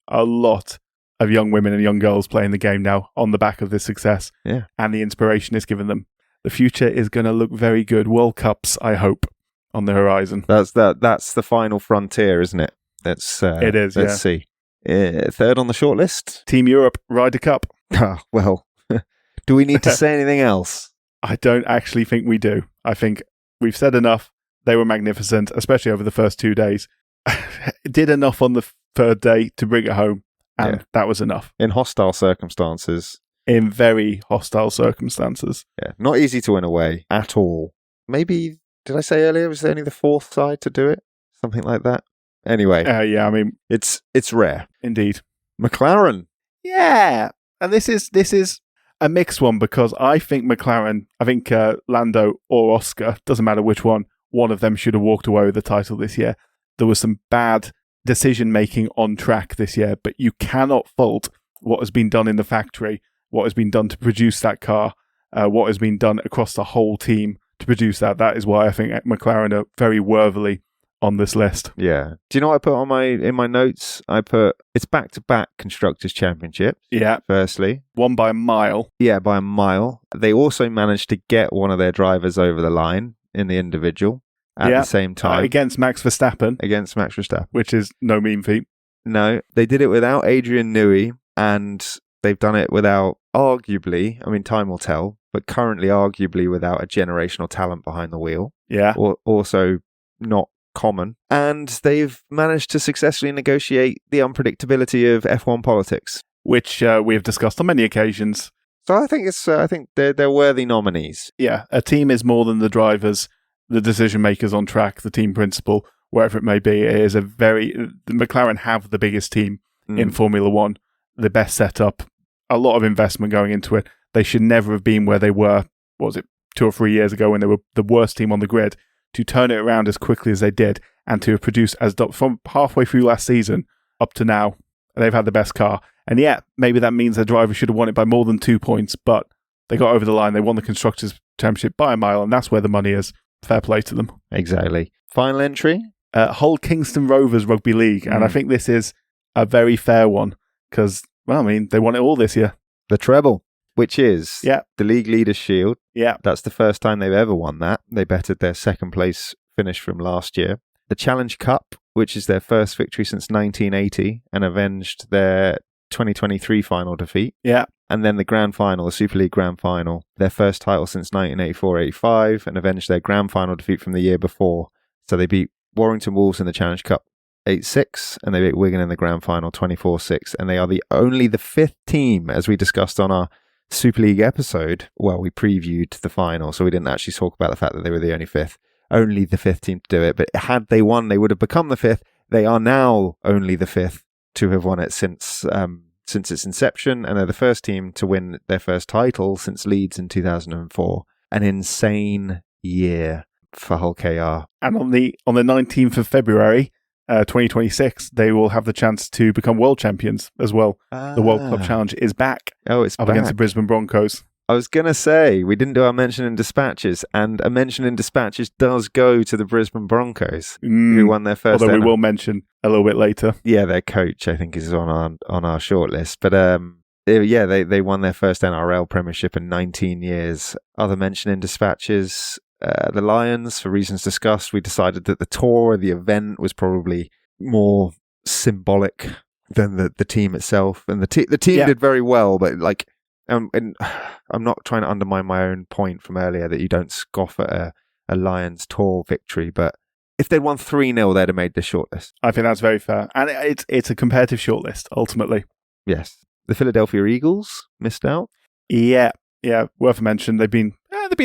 and young girls playing the game now on the back of this success. Yeah. And the inspiration it's given them. The future is going to look very good. World Cups, I hope, on the horizon. That's the final frontier, isn't it? It is, let's see. Third on the shortlist? Team Europe, Ryder Cup. Well, do we need to say anything else? I don't actually think we do. I think we've said enough. They were magnificent, especially over the first 2 days. Did enough on the third day to bring it home, and that was enough. In hostile circumstances. In very hostile circumstances. Yeah, not easy to win away at all. Maybe, did I say earlier, was there only the fourth side to do it? Something like that. Anyway. Yeah, I mean... It's rare. Indeed. McLaren. Yeah, and this is a mixed one, because I think Lando or Oscar, doesn't matter which one of them should have walked away with the title this year. There was some bad decision-making on track this year, but you cannot fault what has been done in the factory, what has been done to produce that car, what has been done across the whole team to produce that. That is why I think McLaren are very worthily on this list. Yeah. Do you know what I put in my notes? I put, it's back-to-back Constructors' Championship. Yeah. Firstly. Won by a mile. Yeah, by a mile. They also managed to get one of their drivers over the line in the individual. At the same time. Against Max Verstappen. Which is no mean feat. No, they did it without Adrian Newey, and they've done it without, arguably, I mean, time will tell, but currently arguably without a generational talent behind the wheel. Yeah. Or also not common. And they've managed to successfully negotiate the unpredictability of F1 politics. Which we have discussed on many occasions. So I think they're worthy nominees. Yeah, a team is more than the drivers, the decision makers on track, the team principal, wherever it may be. It is the McLaren have the biggest team in Formula One, the best setup, a lot of investment going into it. They should never have been where they were, 2 or 3 years ago when they were the worst team on the grid, to turn it around as quickly as they did and to have produced from halfway through last season up to now, they've had the best car. And yeah, maybe that means their driver should have won it by more than 2 points, but they got over the line. They won the Constructors' Championship by a mile, and that's where the money is. Fair play to them. Exactly. Final entry? Hull Kingston Rovers Rugby League. And I think this is a very fair one because, they won it all this year. The treble, which is the League Leaders' Shield. Yeah. That's the first time they've ever won that. They bettered their second place finish from last year. The Challenge Cup, which is their first victory since 1980 and avenged their 2023 final defeat. Yeah. And then the Grand Final, the Super League Grand Final, their first title since 1984-85 and avenged their Grand Final defeat from the year before. So they beat Warrington Wolves in the Challenge Cup 8-6 and they beat Wigan in the Grand Final 24-6. And they are only the fifth team, as we discussed on our Super League episode. Well, we previewed the final, so we didn't actually talk about the fact that they were the only fifth. Only the fifth team to do it. But had they won, they would have become the fifth. They are now only the fifth to have won it since its inception, and they're the first team to win their first title since Leeds in 2004. An insane year for Hull KR. And on the 19th of February, 2026, they will have the chance to become world champions as well. The World Club Challenge is back. Oh, it's up back against the Brisbane Broncos. I was going to say, we didn't do our mention in dispatches, and a mention in dispatches does go to the Brisbane Broncos, who won their first. Although we will mention a little bit later. Yeah, their coach, I think, is on our shortlist. But they won their first NRL premiership in 19 years. Other mention in dispatches, the Lions, for reasons discussed, we decided that the tour, the event, was probably more symbolic than the team itself. And the team did very well, but like... and I'm not trying to undermine my own point from earlier that you don't scoff at a Lions tour victory, but if they'd won 3-0, they'd have made the shortlist. I think that's very fair. And it's a competitive shortlist, ultimately. Yes. The Philadelphia Eagles missed out. Yeah, worth a mention. They've been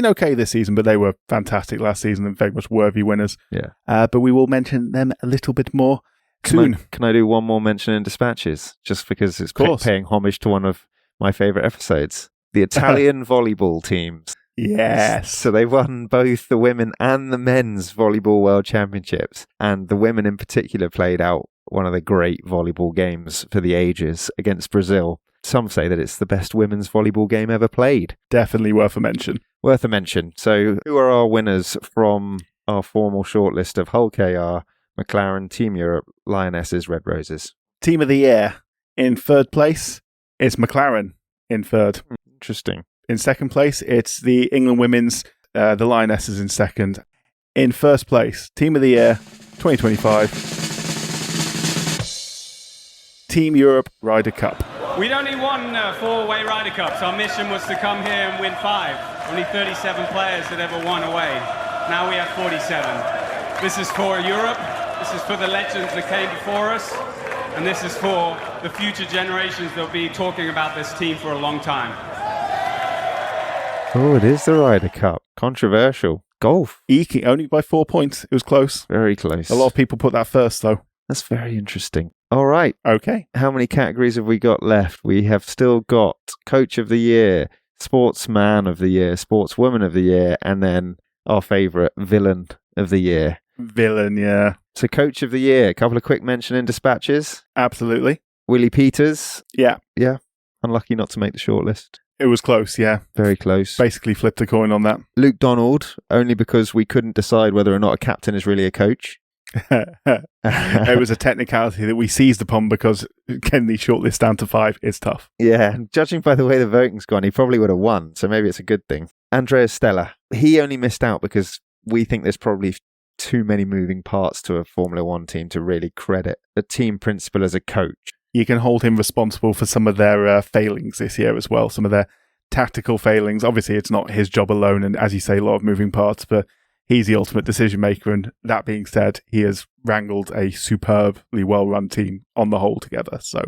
okay this season, but they were fantastic last season and very much worthy winners. Yeah. But we will mention them a little bit more soon. Can I do one more mention in dispatches? Just because it's paying homage to one of my favourite episodes. The Italian volleyball teams. Yes. So they won both the women and the men's volleyball world championships. And the women in particular played out one of the great volleyball games for the ages against Brazil. Some say that it's the best women's volleyball game ever played. Definitely worth a mention. Worth a mention. So who are our winners from our formal shortlist of Hull KR, McLaren, Team Europe, Lionesses, Red Roses? Team of the year in third place. It's McLaren in third. Interesting. In second place, it's the England women's, the Lionesses in second. In first place, Team of the Year 2025, Team Europe Ryder Cup. We'd only won 4 away Ryder Cups. Our mission was to come here and win 5. Only 37 players had ever won away. Now we have 47. This is for Europe. This is for the legends that came before us. And this is for the future generations that will be talking about this team for a long time. Oh, it is the Ryder Cup. Controversial. Golf. Eking only by 4 points. It was close. Very close. A lot of people put that first, though. That's very interesting. All right. Okay. How many categories have we got left? We have still got Coach of the Year, Sportsman of the Year, Sportswoman of the Year, and then our favourite Villain of the Year. Villain, yeah. So Coach of the Year, a couple of quick mention in dispatches. Absolutely. Willie Peters. Yeah. Unlucky not to make the shortlist. It was close, yeah. Very close. Basically flipped a coin on that. Luke Donald, only because we couldn't decide whether or not a captain is really a coach. It was a technicality that we seized upon because getting the shortlist down to 5 is tough. Yeah, judging by the way the voting's gone, he probably would have won, so maybe it's a good thing. Andreas Stella, he only missed out because we think there's probably too many moving parts to a Formula One team to really credit the team principal as a coach. You can hold him responsible for some of their failings this year as well, some of their tactical failings. Obviously, it's not his job alone, and as you say, a lot of moving parts, but he's the ultimate decision maker, and that being said, he has wrangled a superbly well-run team on the whole together. So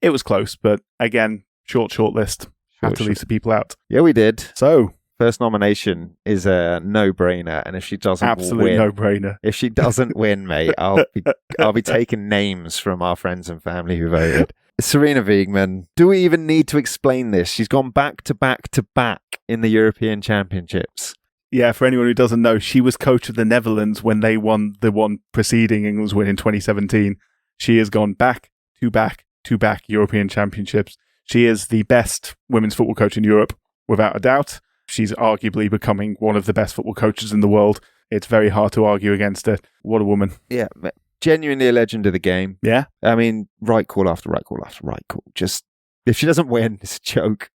it was close, but again, short list. Had to leave some people out. Yeah, we did. So first nomination is a no-brainer, and if she doesn't absolute no-brainer. If she doesn't win, mate, I'll be taking names from our friends and family who voted. Sarina Wiegman. Do we even need to explain this? She's gone back to back to back in the European Championships. Yeah, for anyone who doesn't know, she was coach of the Netherlands when they won the one preceding England's win in 2017. She has gone back to back to back European Championships. She is the best women's football coach in Europe, without a doubt. She's arguably becoming one of the best football coaches in the world. It's very hard to argue against her. What a woman. Yeah, genuinely a legend of the game. Yeah. I mean, right call after right call after right call. Just, if she doesn't win, it's a joke.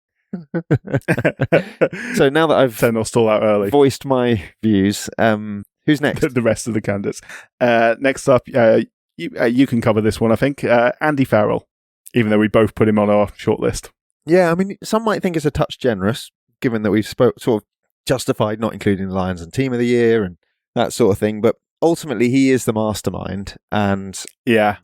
So now that I've Send us all out early. voiced my views, who's next? The rest of the candidates. Next up, you can cover this one, I think. Andy Farrell, even though we both put him on our shortlist. Yeah, I mean, some might think it's a touch generous, given that we've sort of justified not including the Lions and Team of the Year and that sort of thing. But ultimately, he is the mastermind, and yeah,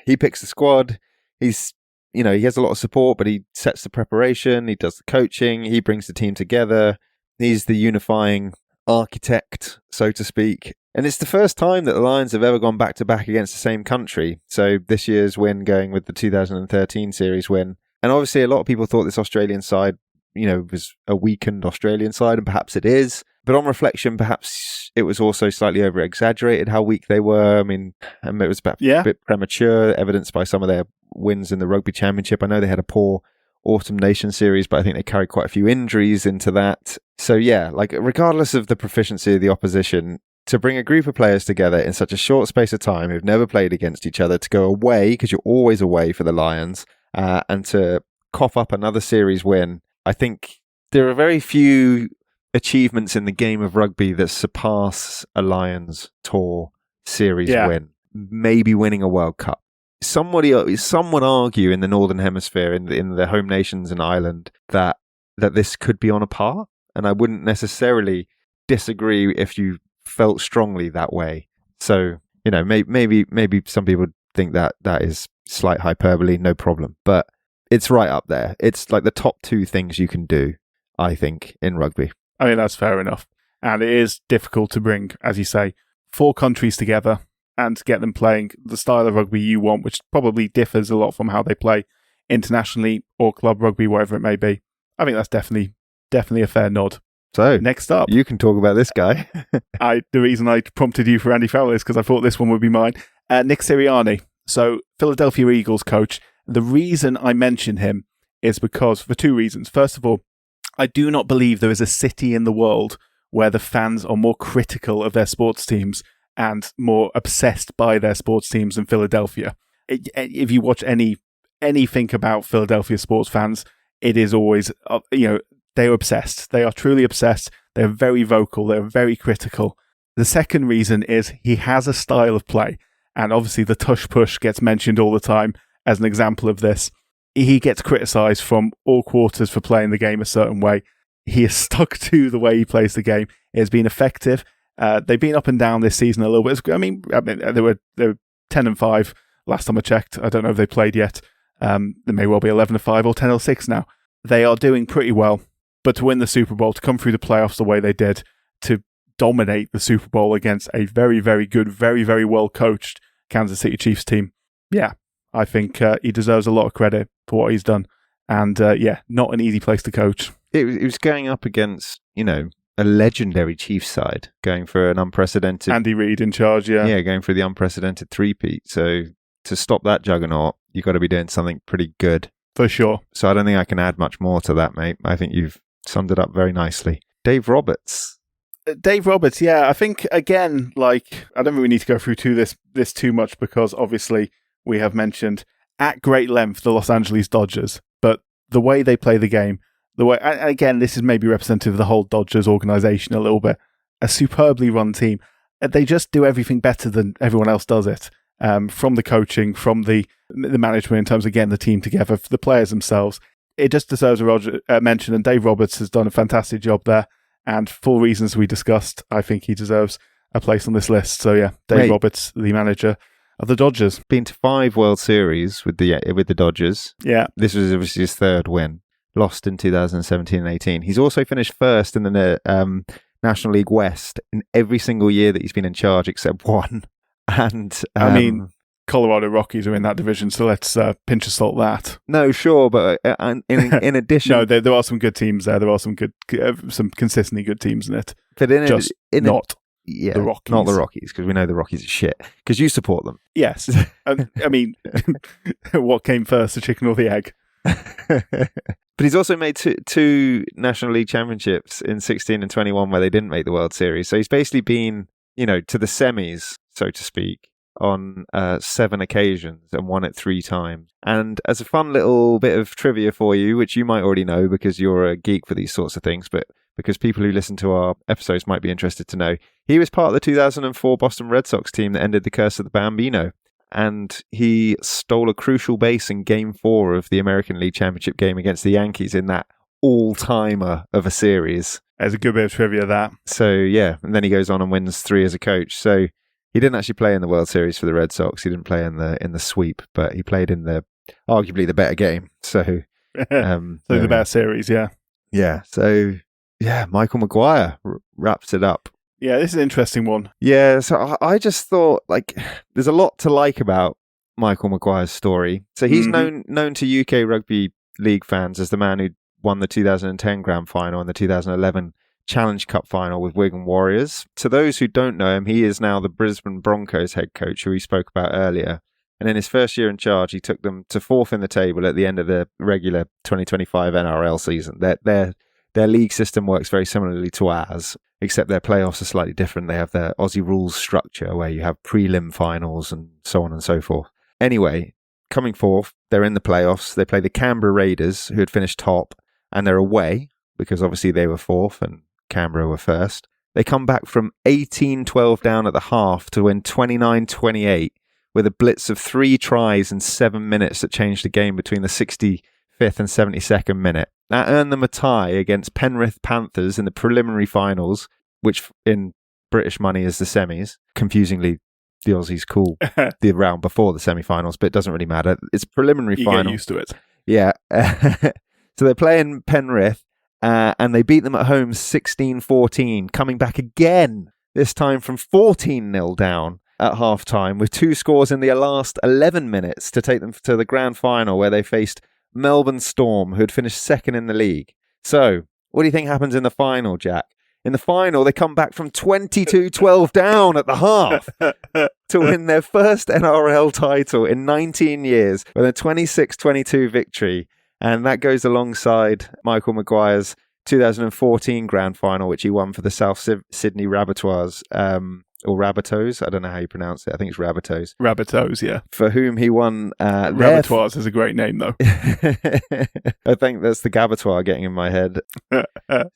he picks the squad. He's, he has a lot of support, but he sets the preparation, he does the coaching, he brings the team together. He's the unifying architect, so to speak. And it's the first time that the Lions have ever gone back-to-back against the same country. So this year's win going with the 2013 series win. And obviously a lot of people thought this Australian side, was a weakened Australian side, and perhaps it is. But on reflection, perhaps it was also slightly over-exaggerated how weak they were. I mean, it was a bit premature, evidenced by some of their wins in the Rugby Championship. I know they had a poor Autumn Nation Series, but I think they carried quite a few injuries into that. So yeah, like regardless of the proficiency of the opposition, to bring a group of players together in such a short space of time who've never played against each other, to go away, because you're always away for the Lions, and to cough up another series win, I think there are very few achievements in the game of rugby that surpass a Lions Tour series win. Maybe winning a World Cup. Some would argue in the Northern Hemisphere, in the home nations in Ireland, that this could be on a par, and I wouldn't necessarily disagree if you felt strongly that way. So, you know, maybe some people think that is slight hyperbole, no problem, but it's right up there. It's like the top two things you can do, I think, in rugby. I mean, that's fair enough. And it is difficult to bring, as you say, 4 countries together and to get them playing the style of rugby you want, which probably differs a lot from how they play internationally or club rugby, wherever it may be. I think that's definitely a fair nod. So, next up, you can talk about this guy. The reason I prompted you for Andy Farrell is because I thought this one would be mine. Nick Sirianni, so Philadelphia Eagles coach. The reason I mention him is because, for 2 reasons. First of all, I do not believe there is a city in the world where the fans are more critical of their sports teams and more obsessed by their sports teams than Philadelphia. If you watch anything about Philadelphia sports fans, it is always, they are obsessed. They are truly obsessed. They're very vocal. They're very critical. The second reason is he has a style of play. And obviously the tush push gets mentioned all the time as an example of this. He gets criticised from all quarters for playing the game a certain way. He is stuck to the way he plays the game. It has been effective. They've been up and down this season a little bit. I mean, they were 10-5 last time I checked. I don't know if they played yet. They may well be 11-5 or 10-6 now. They are doing pretty well. But to win the Super Bowl, to come through the playoffs the way they did, to dominate the Super Bowl against a very, very good, very, very well coached Kansas City Chiefs team, yeah, I think he deserves a lot of credit for what he's done. And not an easy place to coach. It was going up against, a legendary Chiefs side, going for an unprecedented... Andy Reid in charge, yeah. Yeah, going for the unprecedented three-peat. So to stop that juggernaut, you've got to be doing something pretty good. For sure. So I don't think I can add much more to that, mate. I think you've summed it up very nicely. Dave Roberts. Yeah. I think, again, I don't really need to go through this too much because obviously we have mentioned at great length the Los Angeles Dodgers, but the way they play the game, again, this is maybe representative of the whole Dodgers organization a little bit, a superbly run team. They just do everything better than everyone else does it. From the coaching, from the management in terms of getting the team together, for the players themselves. It just deserves a mention, and Dave Roberts has done a fantastic job there. And for reasons we discussed, I think he deserves a place on this list. So yeah, Dave Roberts, the manager of the Dodgers. Been to 5 World Series with the Dodgers. Yeah. This was obviously his 3rd win. Lost in 2017 and 18. He's also finished 1st in the National League West in every single year that he's been in charge except one. And I mean, Colorado Rockies are in that division, so let's pinch of salt that. No, sure, but in addition, no, there are some good teams there. There are some consistently good teams in it. But not the Rockies, not the Rockies, because we know the Rockies are shit. Because you support them. Yes, I mean, what came first, the chicken or the egg? But he's also made two National League championships in 16 and 21 where they didn't make the World Series. So he's basically been, to the semis, so to speak, on 7 occasions and won it 3 times. And as a fun little bit of trivia for you, which you might already know because you're a geek for these sorts of things, but because people who listen to our episodes might be interested to know, he was part of the 2004 Boston Red Sox team that ended the curse of the Bambino. And he stole a crucial base in Game 4 of the American League Championship game against the Yankees in that all-timer of a series. There's a good bit of trivia, that. So, yeah, and then he goes on and wins 3 as a coach. So he didn't actually play in the World Series for the Red Sox. He didn't play in the sweep, but he played in arguably the better game. So, the better series, yeah. Yeah, so, yeah, Michael Maguire wraps it up. Yeah, this is an interesting one. Yeah, so I just thought, there's a lot to like about Michael Maguire's story. So he's known to UK Rugby League fans as the man who won the 2010 Grand Final and the 2011 Challenge Cup final with Wigan Warriors. To those who don't know him, he is now the Brisbane Broncos head coach, who we spoke about earlier. And in his first year in charge, he took them to 4th in the table at the end of the regular 2025 NRL season. Their league system works very similarly to ours, except their playoffs are slightly different. They have their Aussie rules structure where you have prelim finals and so on and so forth. Anyway, coming 4th, they're in the playoffs. They play the Canberra Raiders, who had finished top, and they're away because obviously they were 4th and Canberra were 1st. They come back from 18-12 down at the half to win 29-28 with a blitz of 3 tries in 7 minutes that changed the game between the 65th and 72nd minute. That earned them a tie against Penrith Panthers in the preliminary finals, which in British money is the semis. Confusingly, the Aussies call the round before the semi-finals, but it doesn't really matter. It's preliminary final. You get used to it. Yeah. So they're playing Penrith, and they beat them at home 16-14, coming back again, this time from 14-0 down at half-time, with 2 scores in the last 11 minutes to take them to the grand final, where they faced Melbourne Storm, who had finished 2nd in the league. So, what do you think happens in the final, Jack? In the final, they come back from 22-12 down at the half to win their first NRL title in 19 years with a 26-22 victory. And that goes alongside Michael Maguire's 2014 grand final, which he won for the South Sydney Rabbitohs, or Rabbitohs. I don't know how you pronounce it. I think it's Rabbitohs. Rabbitohs, yeah. For whom he won... Rabbitohs is a great name, though. I think that's the Gabatoir getting in my head.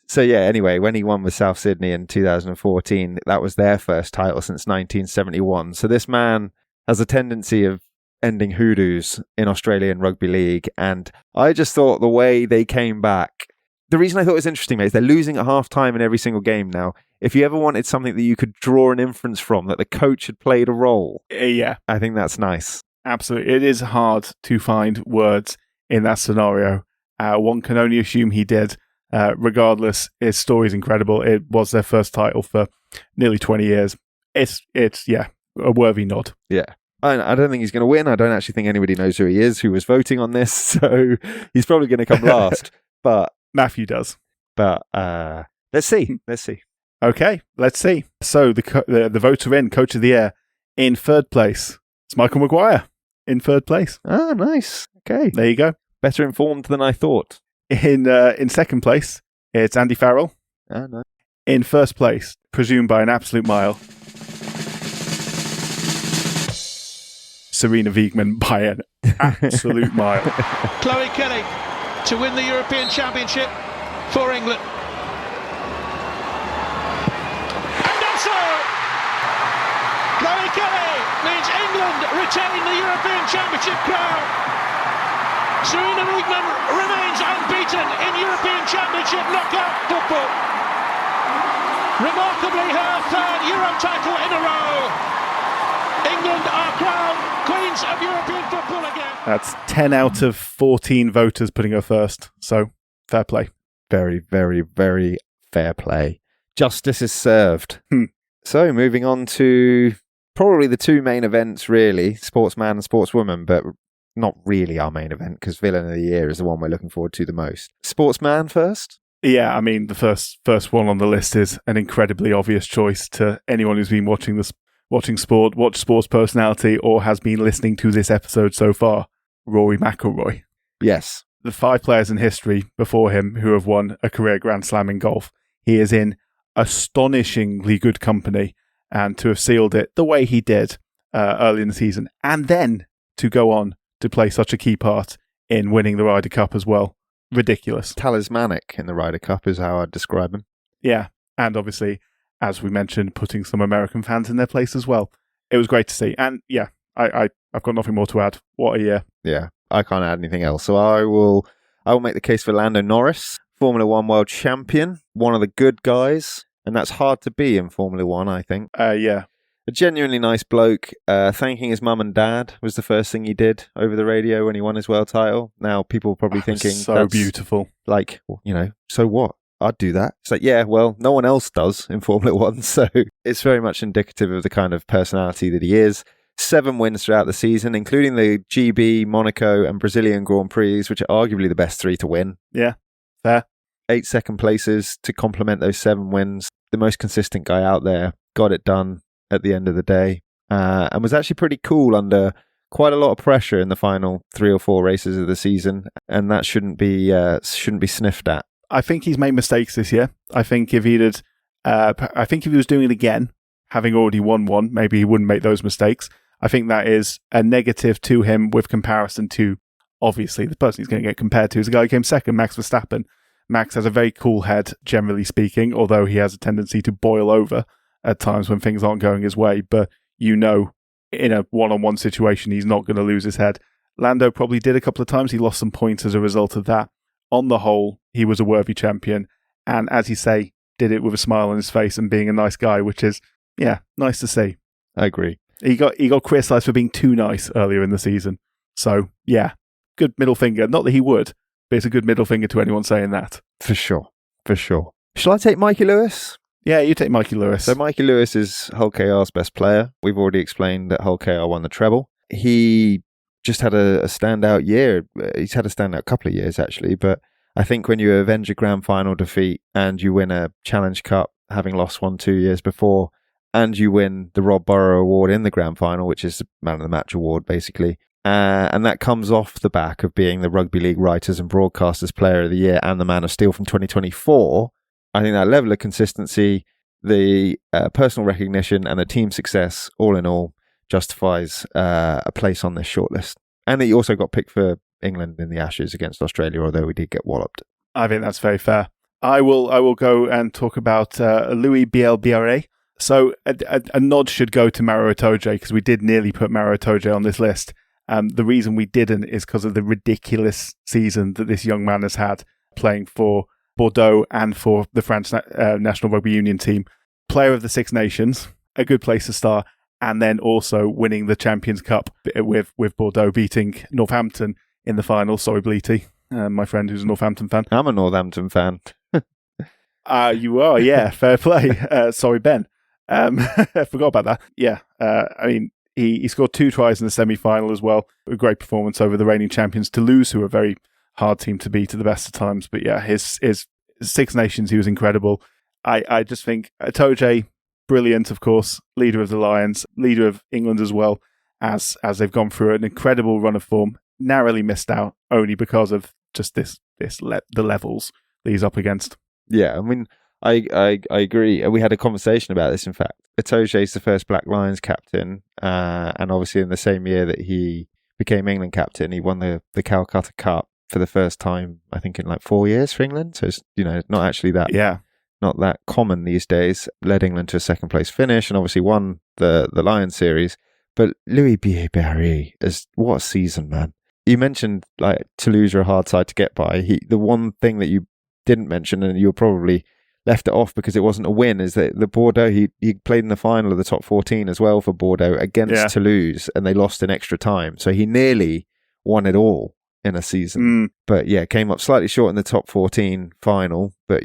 So yeah, anyway, when he won with South Sydney in 2014, that was their first title since 1971. So this man has a tendency of ending hoodoos in Australian Rugby League, and I just thought the way they came back... The reason I thought it was interesting, mate, is they're losing at half-time in every single game now. If you ever wanted something that you could draw an inference from, that the coach had played a role, yeah, I think that's nice. Absolutely. It is hard to find words in that scenario. One can only assume he did. Regardless, his story is incredible. It was their first title for nearly 20 years. It's a worthy nod. Yeah. I don't think he's going to win. I don't actually think anybody knows who he is, who was voting on this, so he's probably going to come last. But Matthew does. But let's see. Okay, let's see. So the votes are in. Coach of the Year in 3rd place. It's Michael Maguire in 3rd place. Ah, nice. Okay, there you go. Better informed than I thought. In 2nd place, it's Andy Farrell. Ah, nice. In 1st place, presumed by an absolute mile, Sarina Wiegman by an absolute mile. Chloe Kelly to win the European Championship for England. And done so! Chloe Kelly means England retain the European Championship crown. Sarina Wiegman remains unbeaten in European Championship knockout football. Remarkably, her 3rd Euro title in a row. England are crowned Queens of European football again. That's 10 out of 14 voters putting her first. So, fair play. Very, very, very fair play. Justice is served. So, moving on to probably the 2 main events, really, Sportsman and Sportswoman, but not really our main event, because Villain of the Year is the one we're looking forward to the most. Sportsman first? Yeah, I mean, the first one on the list is an incredibly obvious choice to anyone who's been watching sport, watched sports personality, or has been listening to this episode so far. Rory McIlroy. Yes. The 5 players in history before him who have won a career Grand Slam in golf. He is in astonishingly good company, and to have sealed it the way he did early in the season, and then to go on to play such a key part in winning the Ryder Cup as well. Ridiculous. Talismanic in the Ryder Cup is how I'd describe him. Yeah, and obviously, as we mentioned, putting some American fans in their place as well. It was great to see. And yeah, I've got nothing more to add. What a year. Yeah, I can't add anything else. So I will make the case for Lando Norris, Formula One world champion, one of the good guys, and that's hard to be in Formula One, I think. Yeah. A genuinely nice bloke. Thanking his mum and dad was the first thing he did over the radio when he won his world title. Now people are probably thinking, so that's beautiful. Like, so what? I'd do that. It's like, yeah, well, no one else does in Formula One, so it's very much indicative of the kind of personality that he is. 7 wins throughout the season, including the GB, Monaco, and Brazilian Grand Prix, which are arguably the best 3 to win. Yeah, fair. 8 second places to complement those 7 wins. The most consistent guy out there, got it done at the end of the day, and was actually pretty cool under quite a lot of pressure in the final 3 or 4 races of the season, and that shouldn't be sniffed at. I think he's made mistakes this year. I think if he was doing it again, having already won one, maybe he wouldn't make those mistakes. I think that is a negative to him with comparison to, obviously, the person he's going to get compared to is the guy who came second, Max Verstappen. Max has a very cool head, generally speaking, although he has a tendency to boil over at times when things aren't going his way. But in a one-on-one situation, he's not going to lose his head. Lando probably did a couple of times. He lost some points as a result of that. On the whole, he was a worthy champion. And as you say, did it with a smile on his face and being a nice guy, which is, nice to see. I agree. He got criticised for being too nice earlier in the season. So, good middle finger. Not that he would, but it's a good middle finger to anyone saying that. For sure. Shall I take Mikey Lewis? Yeah, you take Mikey Lewis. So Mikey Lewis is Hull KR's best player. We've already explained that Hull KR won the treble. He just had a standout year. He's had a standout couple of years, actually. But I think when you avenge a grand final defeat and you win a Challenge Cup, having lost one 2 years before, and you win the Rob Burrow Award in the grand final, which is the Man of the Match award, basically. And that comes off the back of being the Rugby League Writers and Broadcasters Player of the Year and the Man of Steel from 2024. I think that level of consistency, the personal recognition and the team success, all in all, justifies a place on this shortlist. And he also got picked for England in the Ashes against Australia, although we did get walloped. I think that's very fair. I will go and talk about Louis Bielle-Biarrey. So a nod should go to Maro Itoje, because we did nearly put Maro Itoje on this list. The reason we didn't is because of the ridiculous season that this young man has had playing for Bordeaux and for the French National Rugby Union team. Player of the Six Nations, a good place to start, and then also winning the Champions Cup with Bordeaux, beating Northampton in the final. Sorry, Bleaty, my friend who's a Northampton fan. I'm a Northampton fan. You are, yeah, fair play. Sorry, Ben. I forgot about that. Yeah, he scored 2 tries in the semi-final as well. A great performance over the reigning champions Toulouse, who are a very hard team to beat at the best of times. But yeah, his Six Nations, he was incredible. I just think Itoje, brilliant, of course, leader of the Lions, leader of England as well, as they've gone through an incredible run of form, narrowly missed out only because of just the levels that he's up against. Yeah, I mean, I agree. We had a conversation about this, in fact. Itoje is the first Black Lions captain, and obviously in the same year that he became England captain, he won the Calcutta Cup for the first time, I think, in like 4 years for England. So it's, not actually that not that common these days. Led England to a second place finish and obviously won the Lions series. But Louis Bielle-Biarrey, what a season, man. You mentioned like Toulouse are a hard side to get by. The one thing that you didn't mention, and you probably left it off because it wasn't a win, is that the Bordeaux, he played in the final of the top 14 as well for Bordeaux against Toulouse, and they lost in extra time. So he nearly won it all in a season. But yeah, came up slightly short in the top 14 final, but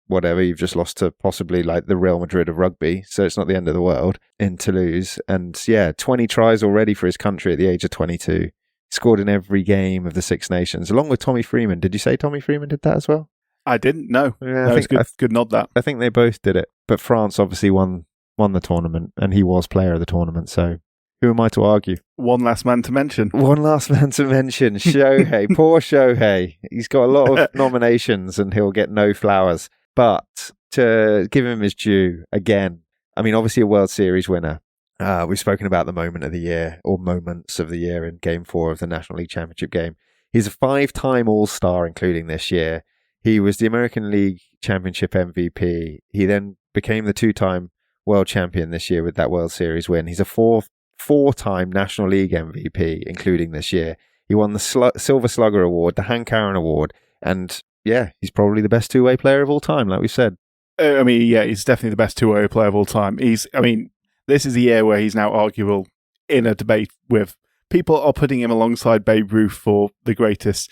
whatever, you've just lost to possibly like the Real Madrid of rugby, so it's not the end of the world in Toulouse. And 20 tries already for his country at the age of 22. Scored in every game of the Six Nations, along with Tommy Freeman. Did you say Tommy Freeman did that as well? I didn't know. Yeah, that was good. Good nod, that. I think they both did it. But France obviously won the tournament, and he was player of the tournament, so who am I to argue? One last man to mention. Shohei. Poor Shohei. He's got a lot of nominations, and he'll get no flowers. But to give him his due, again, I mean, obviously a World Series winner. We've spoken about the moment of the year, or moments of the year, in Game 4 of the National League Championship game. He's a 5-time All-Star, including this year. He was the American League Championship MVP. He then became the 2-time World Champion this year with that World Series win. He's a four-time National League MVP, including this year. He won the Silver Slugger Award, the Hank Aaron Award, and he's probably the best two-way player of all time, like we said. He's definitely the best two-way player of all time. This is a year where he's now arguable in a debate with people are putting him alongside Babe Ruth for the greatest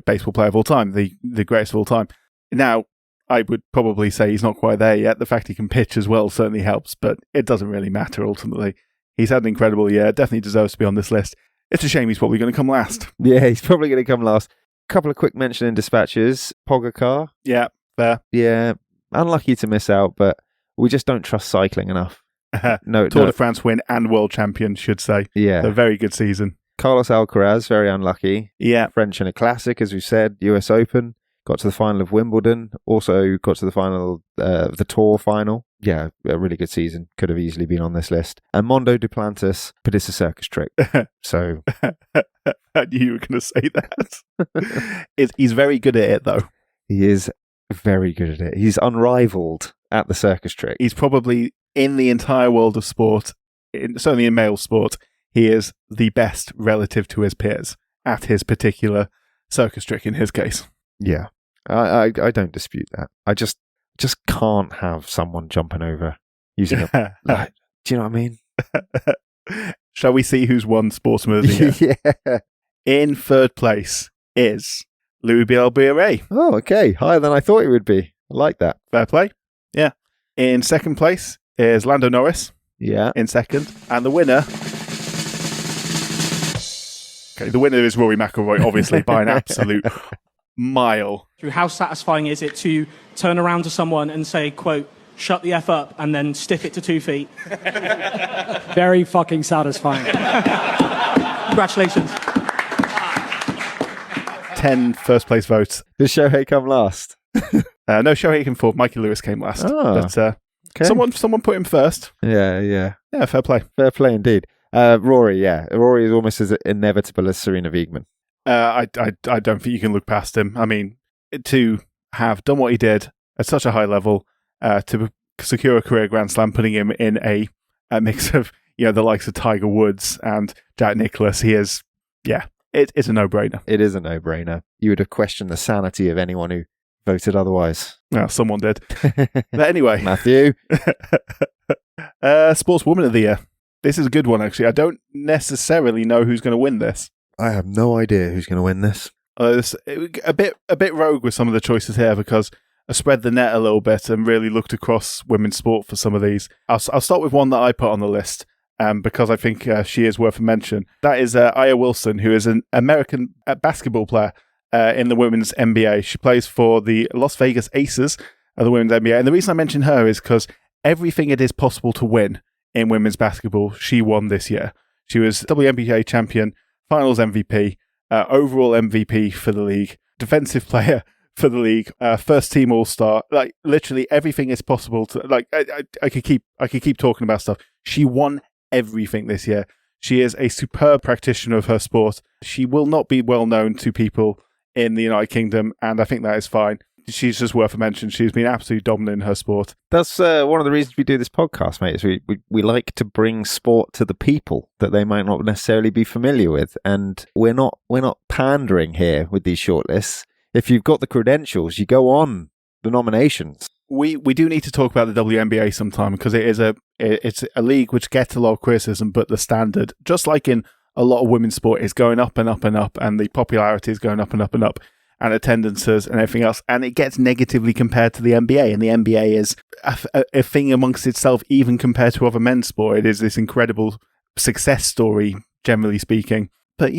baseball player of all time, the greatest of all time. Now, I would probably say he's not quite there yet. The fact he can pitch as well certainly helps, but it doesn't really matter ultimately. He's had an incredible year, definitely deserves to be on this list. It's a shame he's probably going to come last. Yeah, he's probably going to come last. Couple of quick mention in dispatches. Pogacar. Yeah, fair. Yeah, unlucky to miss out, but we just don't trust cycling enough. Tour de France win and world champion, should say. Yeah. So very good season. Carlos Alcaraz, very unlucky. Yeah. French in a classic, as we said. US Open. Got to the final of Wimbledon. Also got to the final of the Tour final. Yeah, a really good season. Could have easily been on this list. And Mondo Duplantis, but it's a circus trick. So I knew you were going to say that. He's very good at it, though. He is very good at it. He's unrivaled at the circus trick. He's probably, in the entire world of sport, certainly in male sport, he is the best relative to his peers at his particular circus trick in his case. Yeah, I don't dispute that. I just can't have someone jumping over using a... Like, do you know what I mean? Shall we see who's won Sportsman of the Year? Yeah. In third place is Louis Bielle-Biarrey. Oh, okay. Higher than I thought it would be. I like that. Fair play. Yeah. In second place is Lando Norris. Yeah. In second. And the winner... Okay, the winner is Rory McIlroy, obviously, by an absolute mile. How satisfying is it to turn around to someone and say, quote, shut the F up, and then stiff it to 2 feet? Very fucking satisfying. Congratulations. 10 first place votes. Did Shohei come last? No, Shohei came fourth. Mikey Lewis came last. Oh, but okay. Someone put him first. Yeah. Yeah, fair play. Fair play indeed. Rory, yeah. Rory is almost as inevitable as Sarina Wiegman. I don't think you can look past him. I mean, to have done what he did at such a high level, to secure a career Grand Slam, putting him in a mix of the likes of Tiger Woods and Jack Nicklaus, he is, it's a no-brainer. It is a no-brainer. You would have questioned the sanity of anyone who voted otherwise. Well, someone did. But anyway. Matthew. Sportswoman of the Year. This is a good one, actually. I don't necessarily know who's going to win this. I have no idea who's going to win this. A bit rogue with some of the choices here, because I spread the net a little bit and really looked across women's sport for some of these. I'll start with one that I put on the list, because I think she is worth a mention. That is Aya Wilson, who is an American basketball player in the women's NBA. She plays for the Las Vegas Aces of the women's NBA. And the reason I mention her is because everything it is possible to win in women's basketball, she won this year. She was WNBA champion, finals MVP, overall MVP for the league, defensive player for the league, first team all-star. Like, literally everything is possible to, like, I could keep talking about stuff. She won everything this year. She is a superb practitioner of her sport. She will not be well known to people in the United Kingdom, and I think that is fine. She's just worth a mention. She's been absolutely dominant in her sport. That's one of the reasons we do this podcast, mate, is we like to bring sport to the people that they might not necessarily be familiar with. And we're not pandering here with these shortlists. If you've got the credentials, you go on the nominations. We do need to talk about the WNBA sometime, because it's a league which gets a lot of criticism, but the standard, just like in a lot of women's sport, is going up and up and up, and the popularity is going up and up and up, and attendances and everything else, and it gets negatively compared to the NBA, and the NBA is a thing amongst itself, even compared to other men's sport. It is this incredible success story, generally speaking. But,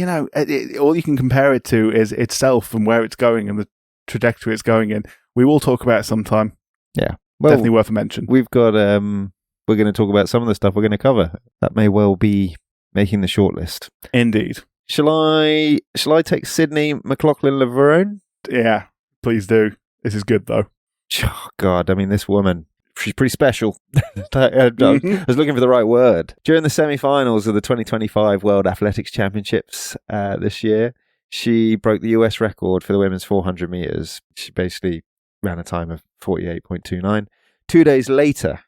all you can compare it to is itself and where it's going and the trajectory it's going in. We will talk about it sometime. Yeah. Well, definitely worth a mention. We've got, we're going to talk about some of the stuff we're going to cover. That may well be making the shortlist. Indeed. Shall I take Sydney McLaughlin-Levrone? Yeah, please do. This is good, though. Oh, God, I mean, this woman, she's pretty special. I was looking for the right word. During the semi-finals of the 2025 World Athletics Championships this year, she broke the US record for the women's 400 metres. She basically ran a time of 48.29. 2 days later,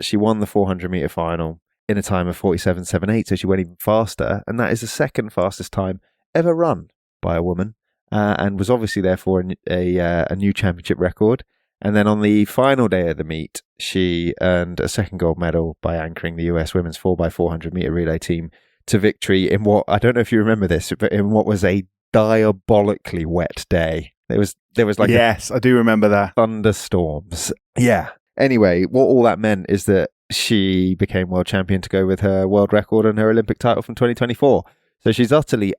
she won the 400 metre final in a time of 47.78, so she went even faster, and that is the second fastest time ever run by a woman, and was obviously therefore a new championship record. And then on the final day of the meet, she earned a second gold medal by anchoring the US women's 4x400 metre relay team to victory in what, I don't know if you remember this, but in what was a diabolically wet day. There was like yes, I do remember that. Thunderstorms. Yeah. Anyway, what all that meant is that she became world champion to go with her world record and her Olympic title from 2024. So she's utterly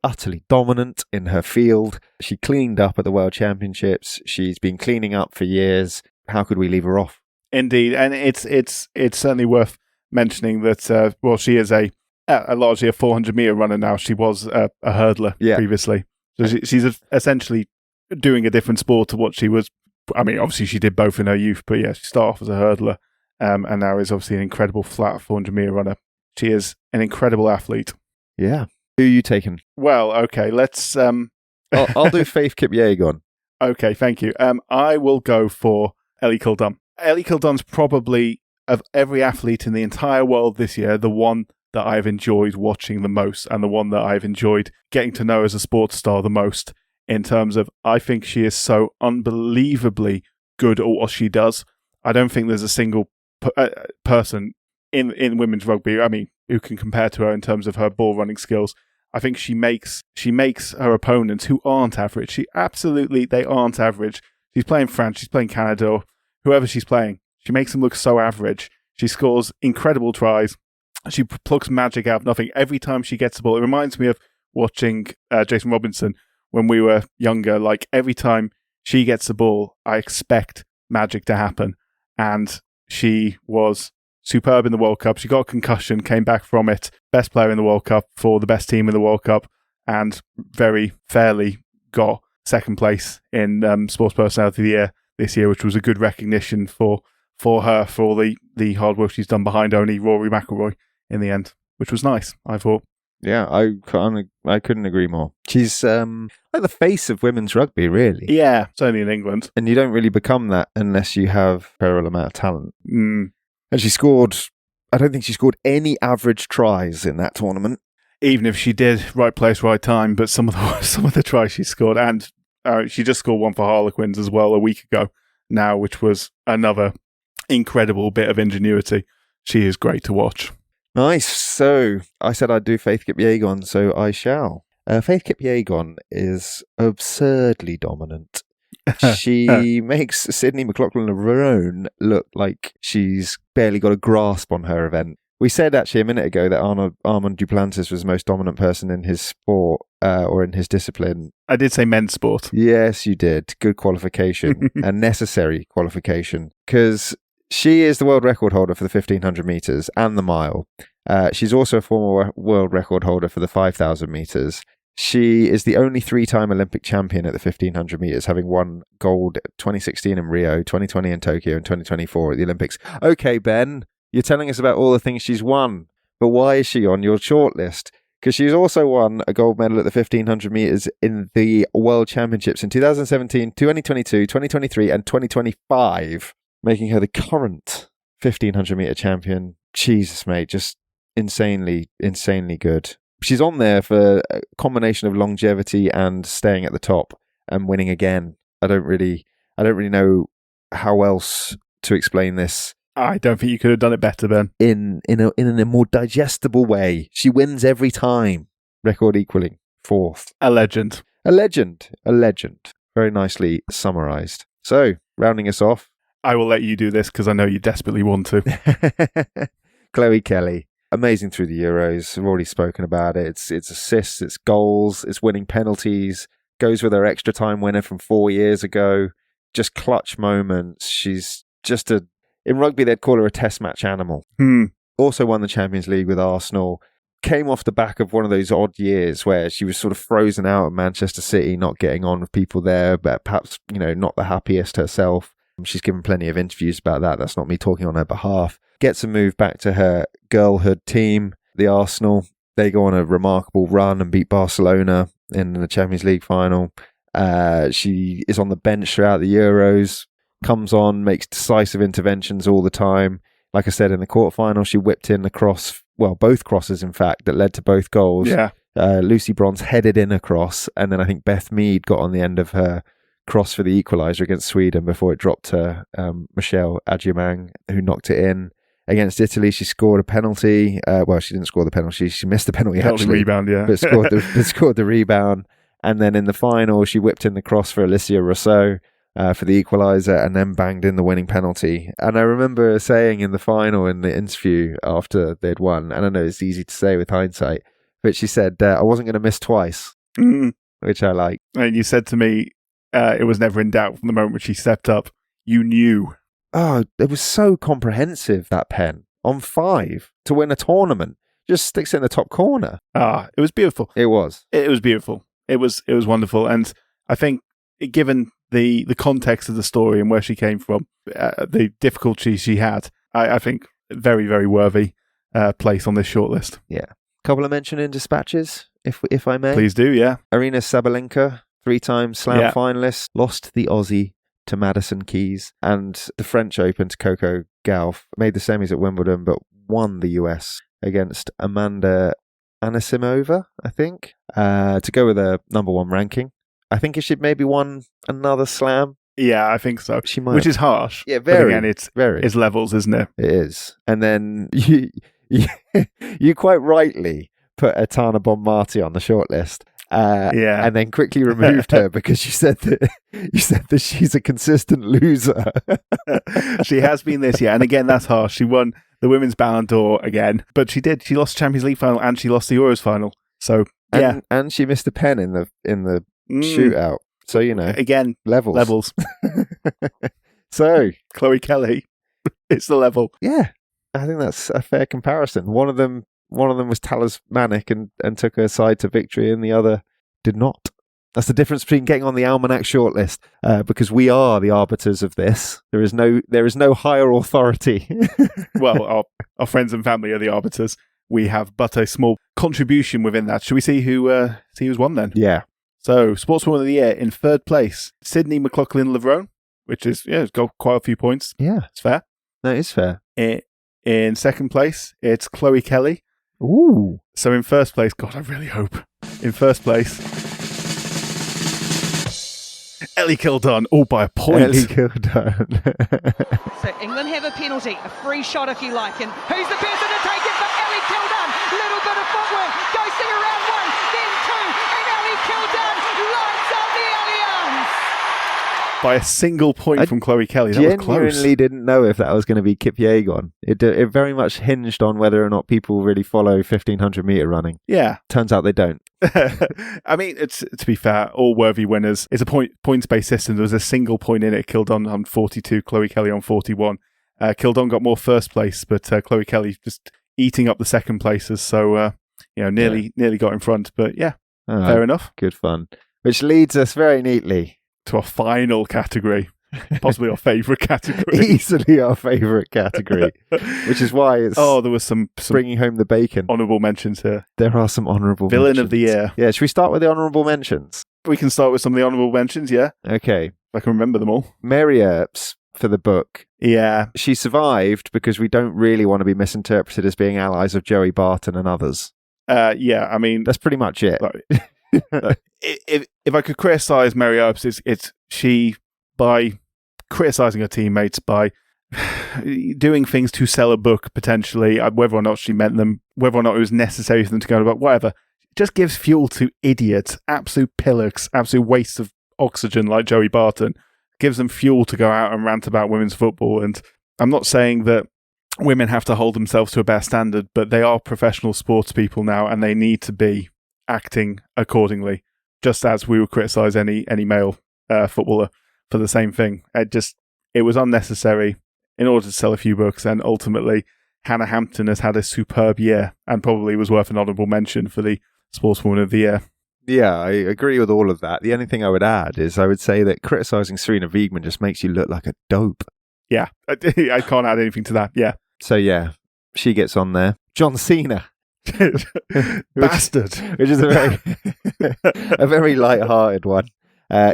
dominant in her field. She cleaned up at the World Championships. She's been cleaning up for years. How could we leave her off? Indeed, and it's certainly worth mentioning that she is a largely a 400-meter runner now. She was a hurdler previously, so she's essentially doing a different sport to what she was. I mean, obviously she did both in her youth, but yeah, she started off as a hurdler, and now is obviously an incredible flat 400-meter runner. She is an incredible athlete. Yeah. Who are you taking? Well, okay, let's. I'll do Faith Kipyegon. Okay, thank you. I will go for Ellie Kildunne. Ellie Kildunne's probably, of every athlete in the entire world this year, the one that I've enjoyed watching the most, and the one that I've enjoyed getting to know as a sports star the most, in terms of, I think she is so unbelievably good at what she does. I don't think there's a single person in women's rugby, I mean, who can compare to her in terms of her ball running skills. I think she makes her opponents who aren't average. They aren't average. She's playing France, she's playing Canada, or whoever she's playing. She makes them look so average. She scores incredible tries. She plucks magic out of nothing. Every time she gets the ball, it reminds me of watching Jason Robinson when we were younger. Like, every time she gets the ball, I expect magic to happen. And she was superb in the World Cup. She got a concussion, came back from it, best player in the World Cup for the best team in the World Cup, and very fairly got second place in Sports Personality of the Year this year, which was a good recognition for her, for all the hard work she's done behind only Rory McIlroy in the end, which was nice, I thought. Yeah, I couldn't agree more. She's like the face of women's rugby, really. Yeah, certainly in England. And you don't really become that unless you have a parallel amount of talent. Mm. And I don't think she scored any average tries in that tournament. Even if she did, right place, right time, but some of the tries she scored, and she just scored one for Harlequins as well a week ago now, which was another incredible bit of ingenuity. She is great to watch. Nice. So I said I'd do Faith Kipyegon, so I shall. Faith Kipyegon is absurdly dominant. She makes Sydney McLaughlin-Levrone look like she's barely got a grasp on her event. We said actually a minute ago that Armand Duplantis was the most dominant person in his sport, or in his discipline. I did say men's sport. Yes, you did. Good qualification, a necessary qualification, because she is the world record holder for the 1500 metres and the mile. She's also a former world record holder for the 5000 metres. She is the only 3-time Olympic champion at the 1500 metres, having won gold 2016 in Rio, 2020 in Tokyo, and 2024 at the Olympics. Okay, Ben, you're telling us about all the things she's won, but why is she on your shortlist? Because she's also won a gold medal at the 1500 metres in the World Championships in 2017, 2022, 2023, and 2025, making her the current 1500 metre champion. Jesus, mate, just insanely good. She's on there for a combination of longevity and staying at the top and winning again. I don't really know how else to explain this. I don't think you could have done it better, Ben. In a more digestible way. She wins every time. Record equaling 4th. A legend. A legend. Very nicely summarised. So, rounding us off. I will let you do this because I know you desperately want to. Chloe Kelly. Amazing through the Euros. I've already spoken about it. It's assists, it's goals, it's winning penalties. Goes with her extra time winner from 4 years ago. Just clutch moments. She's just in rugby, they'd call her a test match animal. Also won the Champions League with Arsenal. Came off the back of one of those odd years where she was sort of frozen out at Manchester City, not getting on with people there, but perhaps, not the happiest herself. She's given plenty of interviews about that. That's not me talking on her behalf. Gets a move back to her girlhood team, the Arsenal. They go on a remarkable run and beat Barcelona in the Champions League final. She is on the bench throughout the Euros, comes on, makes decisive interventions all the time. Like I said, in the quarterfinal, she whipped in the cross, both crosses, in fact, that led to both goals. Yeah. Lucy Bronze headed in a cross, and then I think Beth Mead got on the end of her cross for the equaliser against Sweden before it dropped to Michelle Adjumang, who knocked it in. Against Italy, she scored a penalty. She didn't score the penalty. She missed the penalty, actually. Rebound, yeah. But scored the rebound. And then in the final, she whipped in the cross for Alicia Rousseau for the equaliser and then banged in the winning penalty. And I remember saying in the final, in the interview after they'd won, and I know it's easy to say with hindsight, But she said, I wasn't going to miss twice, which I like. And you said to me, it was never in doubt from the moment she stepped up. You knew. Oh, it was so comprehensive, that pen. On 5 to win a tournament. Just sticks it in the top corner. It was beautiful. It was. It was beautiful. It was wonderful. And I think, given the context of the story and where she came from, the difficulties she had, I think very, very worthy place on this shortlist. Yeah. Couple of mention in dispatches, if I may. Please do, yeah. Arina Sabalenka, 3-time slam finalist, lost the Aussie to Madison Keys, and the French Open to Coco Gauff, made the semis at Wimbledon, but won the US against Amanda Anisimova, I think, to go with a number 1 ranking. I think if she'd maybe won another slam. Yeah, I think so. She might. Which is harsh. Yeah, very. But again, it's levels, isn't it? It is. And then you quite rightly put Etana Bonmati on the shortlist. And then quickly removed her because you said that she's a consistent loser. She has been this year, and again, that's harsh. She won the Women's Ballon d'Or again, but she lost Champions League final and she lost the Euros final. So and she missed a pen in the shootout. So again, levels. So Chloe Kelly, it's the level. Yeah, I think that's a fair comparison. One of them was talismanic and took her side to victory, and the other did not. That's the difference between getting on the Almanac shortlist, because we are the arbiters of this. There is no higher authority. Well, our friends and family are the arbiters. We have but a small contribution within that. Should we see who's won then? Yeah. So, Sportswoman of the Year in 3rd place, Sydney McLaughlin-Levrone, which is it's got quite a few points. Yeah, it's fair. No, it is fair. In 2nd place, it's Chloe Kelly. Ooh. So in 1st place, God, I really hope. In 1st place, Ellie Kildunne, all by a point. Ellie Kildunne. So England have a penalty, a free shot if you like. And who's the person to take it but Ellie Kildunne? Little bit of footwork, goes through around 1, then 2, and Ellie Kildunne lights up the Allianz. By a single point from Chloe Kelly. That was close. I genuinely didn't know if that was going to be Kipyegon. It very much hinged on whether or not people really follow 1,500 metre running. Yeah. Turns out they don't. I mean, to be fair, all worthy winners. It's a points-based system. There was a single point in it. Kildunne on 42, Chloe Kelly on 41. Kildunne got more 1st place, but Chloe Kelly just eating up the 2nd places. So, nearly got in front. But yeah, fair enough. Good fun. Which leads us very neatly to our final category, possibly our favourite category. Easily our favourite category, which is why it's... Oh, there was some bringing home the bacon. Honourable mentions here. There are some honourable mentions. Villain of the Year. Yeah, should we start with the honourable mentions? We can start with some of the honourable mentions, yeah. Okay. If I can remember them all. Mary Earps for the book. Yeah. She survived because we don't really want to be misinterpreted as being allies of Joey Barton and others. Yeah, I mean... That's pretty much it. If I could criticise Mary Earps, it's she, by criticising her teammates, by doing things to sell a book, potentially, whether or not she meant them, whether or not it was necessary for them to go about, whatever, just gives fuel to idiots, absolute pillocks, absolute waste of oxygen like Joey Barton, gives them fuel to go out and rant about women's football. And I'm not saying that women have to hold themselves to a better standard, but they are professional sports people now, and they need to be acting accordingly, just as we would criticise any male footballer for the same thing. It was unnecessary in order to sell a few books, and ultimately Hannah Hampton has had a superb year and probably was worth an honourable mention for the Sportswoman of the Year. Yeah, I agree with all of that. The only thing I would add is I would say that criticising Sarina Wiegman just makes you look like a dope. Yeah, I can't add anything to that, yeah. So yeah, she gets on there. John Cena. Bastard. Which is a very light-hearted one.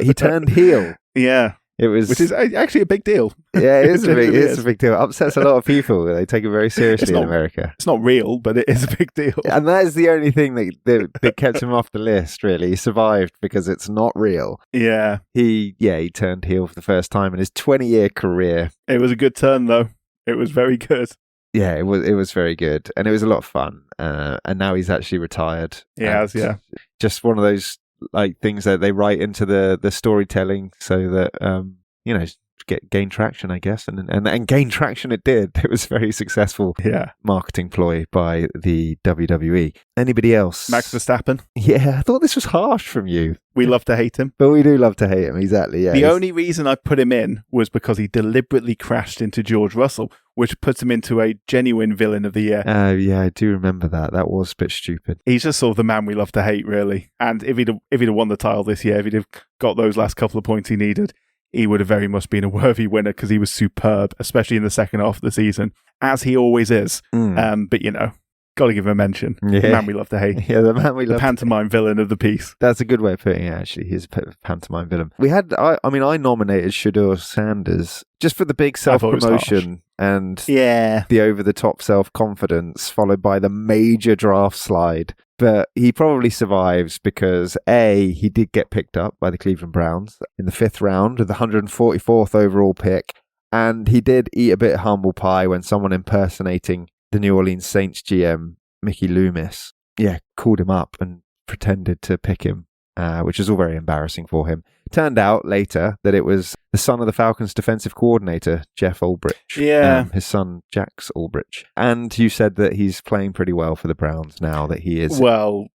He turned heel. Yeah. Which is actually a big deal. Yeah, it is a big deal. It upsets a lot of people. They take it very seriously in America. It's not real, but it is a big deal. And that is the only thing that kept him off the list, really. He survived because it's not real. Yeah. He turned heel for the first time in his 20-year career. It was a good turn, though. It was very good. Yeah, it was very good. And it was a lot of fun. And now he's actually retired. He has, yeah. Just one of those things that they write into the storytelling so that, gain traction, I guess, and gain traction it did. It was a very successful marketing ploy by the WWE. Anybody else? Max Verstappen. Yeah, I thought this was harsh from you. We love to hate him. But we do love to hate him, exactly, yeah. The only reason I put him in was because he deliberately crashed into George Russell, which puts him into a genuine villain of the year. Yeah, I do remember that. That was a bit stupid. He's just sort of the man we love to hate, really. And if he'd have won the title this year, if he'd have got those last couple of points he needed, he would have very much been a worthy winner because he was superb, especially in the second half of the season, as he always is. But, got to give him a mention. Yeah. The man we love to hate. Yeah, the man we love. The pantomime villain of the piece. That's a good way of putting it, actually. He's a pantomime villain. We had, I nominated Shedeur Sanders just for the big self-promotion and the over-the-top self-confidence, followed by the major draft slide. But he probably survives because, A, he did get picked up by the Cleveland Browns in the 5th round with the 144th overall pick. And he did eat a bit of humble pie when someone impersonating the New Orleans Saints GM, Mickey Loomis, called him up and pretended to pick him, which was all very embarrassing for him. Turned out later that it was the son of the Falcons' defensive coordinator, Jeff Ulbrich. Yeah. His son, Jax Ulbrich. And you said that he's playing pretty well for the Browns now that he is. Well,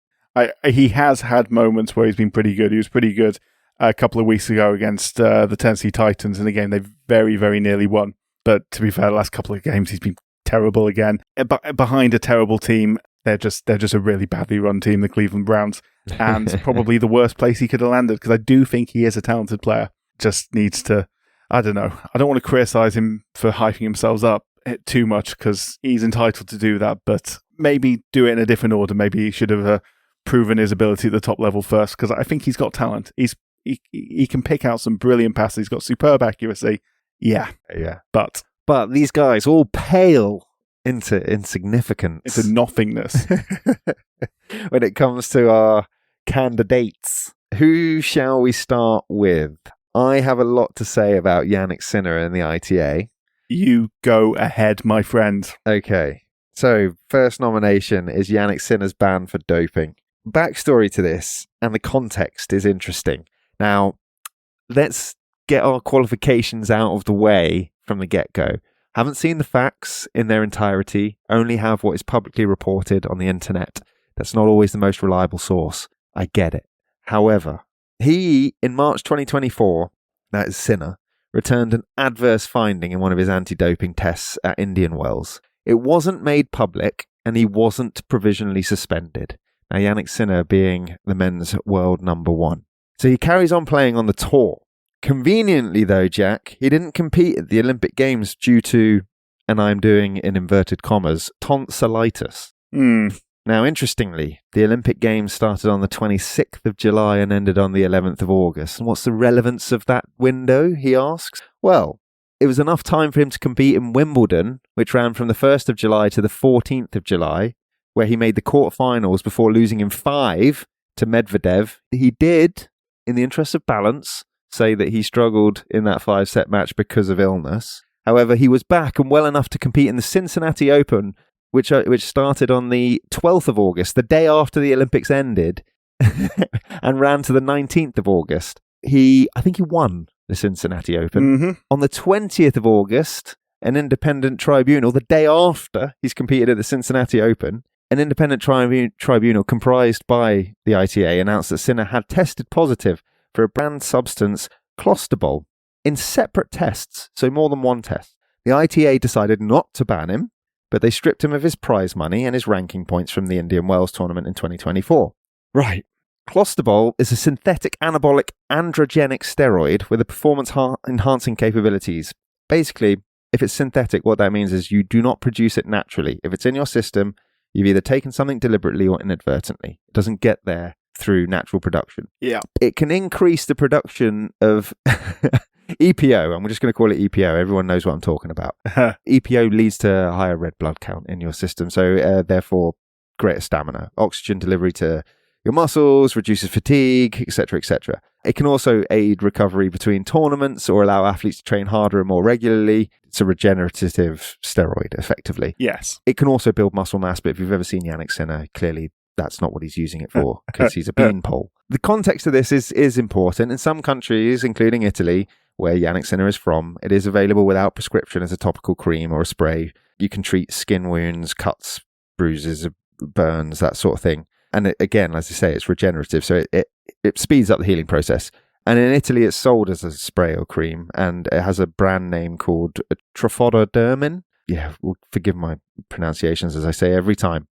he has had moments where he's been pretty good. He was pretty good a couple of weeks ago against the Tennessee Titans in a game they very, very nearly won. But to be fair, the last couple of games he's been terrible again. Behind a terrible team, they're just a really badly run team, the Cleveland Browns, and probably the worst place he could have landed, because I do think he is a talented player. Just needs to, I don't know. I don't want to criticize him for hyping himself up too much, because he's entitled to do that, but maybe do it in a different order. Maybe he should have proven his ability at the top level first, because I think he's got talent. He can pick out some brilliant passes. He's got superb accuracy. Yeah. But these guys all pale into insignificance. Into nothingness. When it comes to our candidates. Who shall we start with? I have a lot to say about Yannick Sinner and the ITA. You go ahead, my friend. Okay. So, first nomination is Yannick Sinner's ban for doping. Backstory to this, and the context is interesting. Now, let's get our qualifications out of the way from the get-go. Haven't seen the facts in their entirety, only have what is publicly reported on the internet. That's not always the most reliable source. I get it. However, he, in March 2024, that is Sinner, returned an adverse finding in one of his anti-doping tests at Indian Wells. It wasn't made public, and he wasn't provisionally suspended. Now, Yannick Sinner being the men's world number 1. So he carries on playing on the tour. Conveniently, though, Jack, he didn't compete at the Olympic Games due to, and I'm doing in inverted commas, tonsillitis. Now, interestingly, the Olympic Games started on the 26th of July and ended on the 11th of August. And what's the relevance of that window, he asks? Well, it was enough time for him to compete in Wimbledon, which ran from the 1st of July to the 14th of July, where he made the quarterfinals before losing in 5 to Medvedev. He did, in the interest of balance, say that he struggled in that 5-set match because of illness. However, he was back and well enough to compete in the Cincinnati Open, which started on the 12th of August, the day after the Olympics ended, and ran to the 19th of August. I think he won the Cincinnati Open. Mm-hmm. On the 20th of August, an independent tribunal, the day after he's competed at the Cincinnati Open, an independent tribunal comprised by the ITA announced that Sinner had tested positive for a banned substance, clostebol, in separate tests, so more than one test. The ITA decided not to ban him, but they stripped him of his prize money and his ranking points from the Indian Wells tournament in 2024. Right. Clostebol is a synthetic anabolic androgenic steroid with a performance-enhancing capabilities. Basically, if it's synthetic, what that means is you do not produce it naturally. If it's in your system, you've either taken something deliberately or inadvertently. It doesn't get there through natural production. Yeah. It can increase the production of EPO, and we're just going to call it EPO. Everyone knows what I'm talking about. EPO leads to a higher red blood count in your system, so therefore greater stamina, oxygen delivery to your muscles, reduces fatigue, etc., etc. It can also aid recovery between tournaments or allow athletes to train harder and more regularly. It's a regenerative steroid, effectively. Yes. It can also build muscle mass, but if you've ever seen Yannick Sinner, clearly that's not what he's using it for, because he's a beanpole. The context of this is important. In some countries, including Italy, where Yannick Sinner is from, it is available without prescription as a topical cream or a spray. You can treat skin wounds, cuts, bruises, burns, that sort of thing. And again, as I say, it's regenerative, so it speeds up the healing process. And in Italy, it's sold as a spray or cream, and it has a brand name called Trofododermin. Yeah, well, forgive my pronunciations, as I say every time.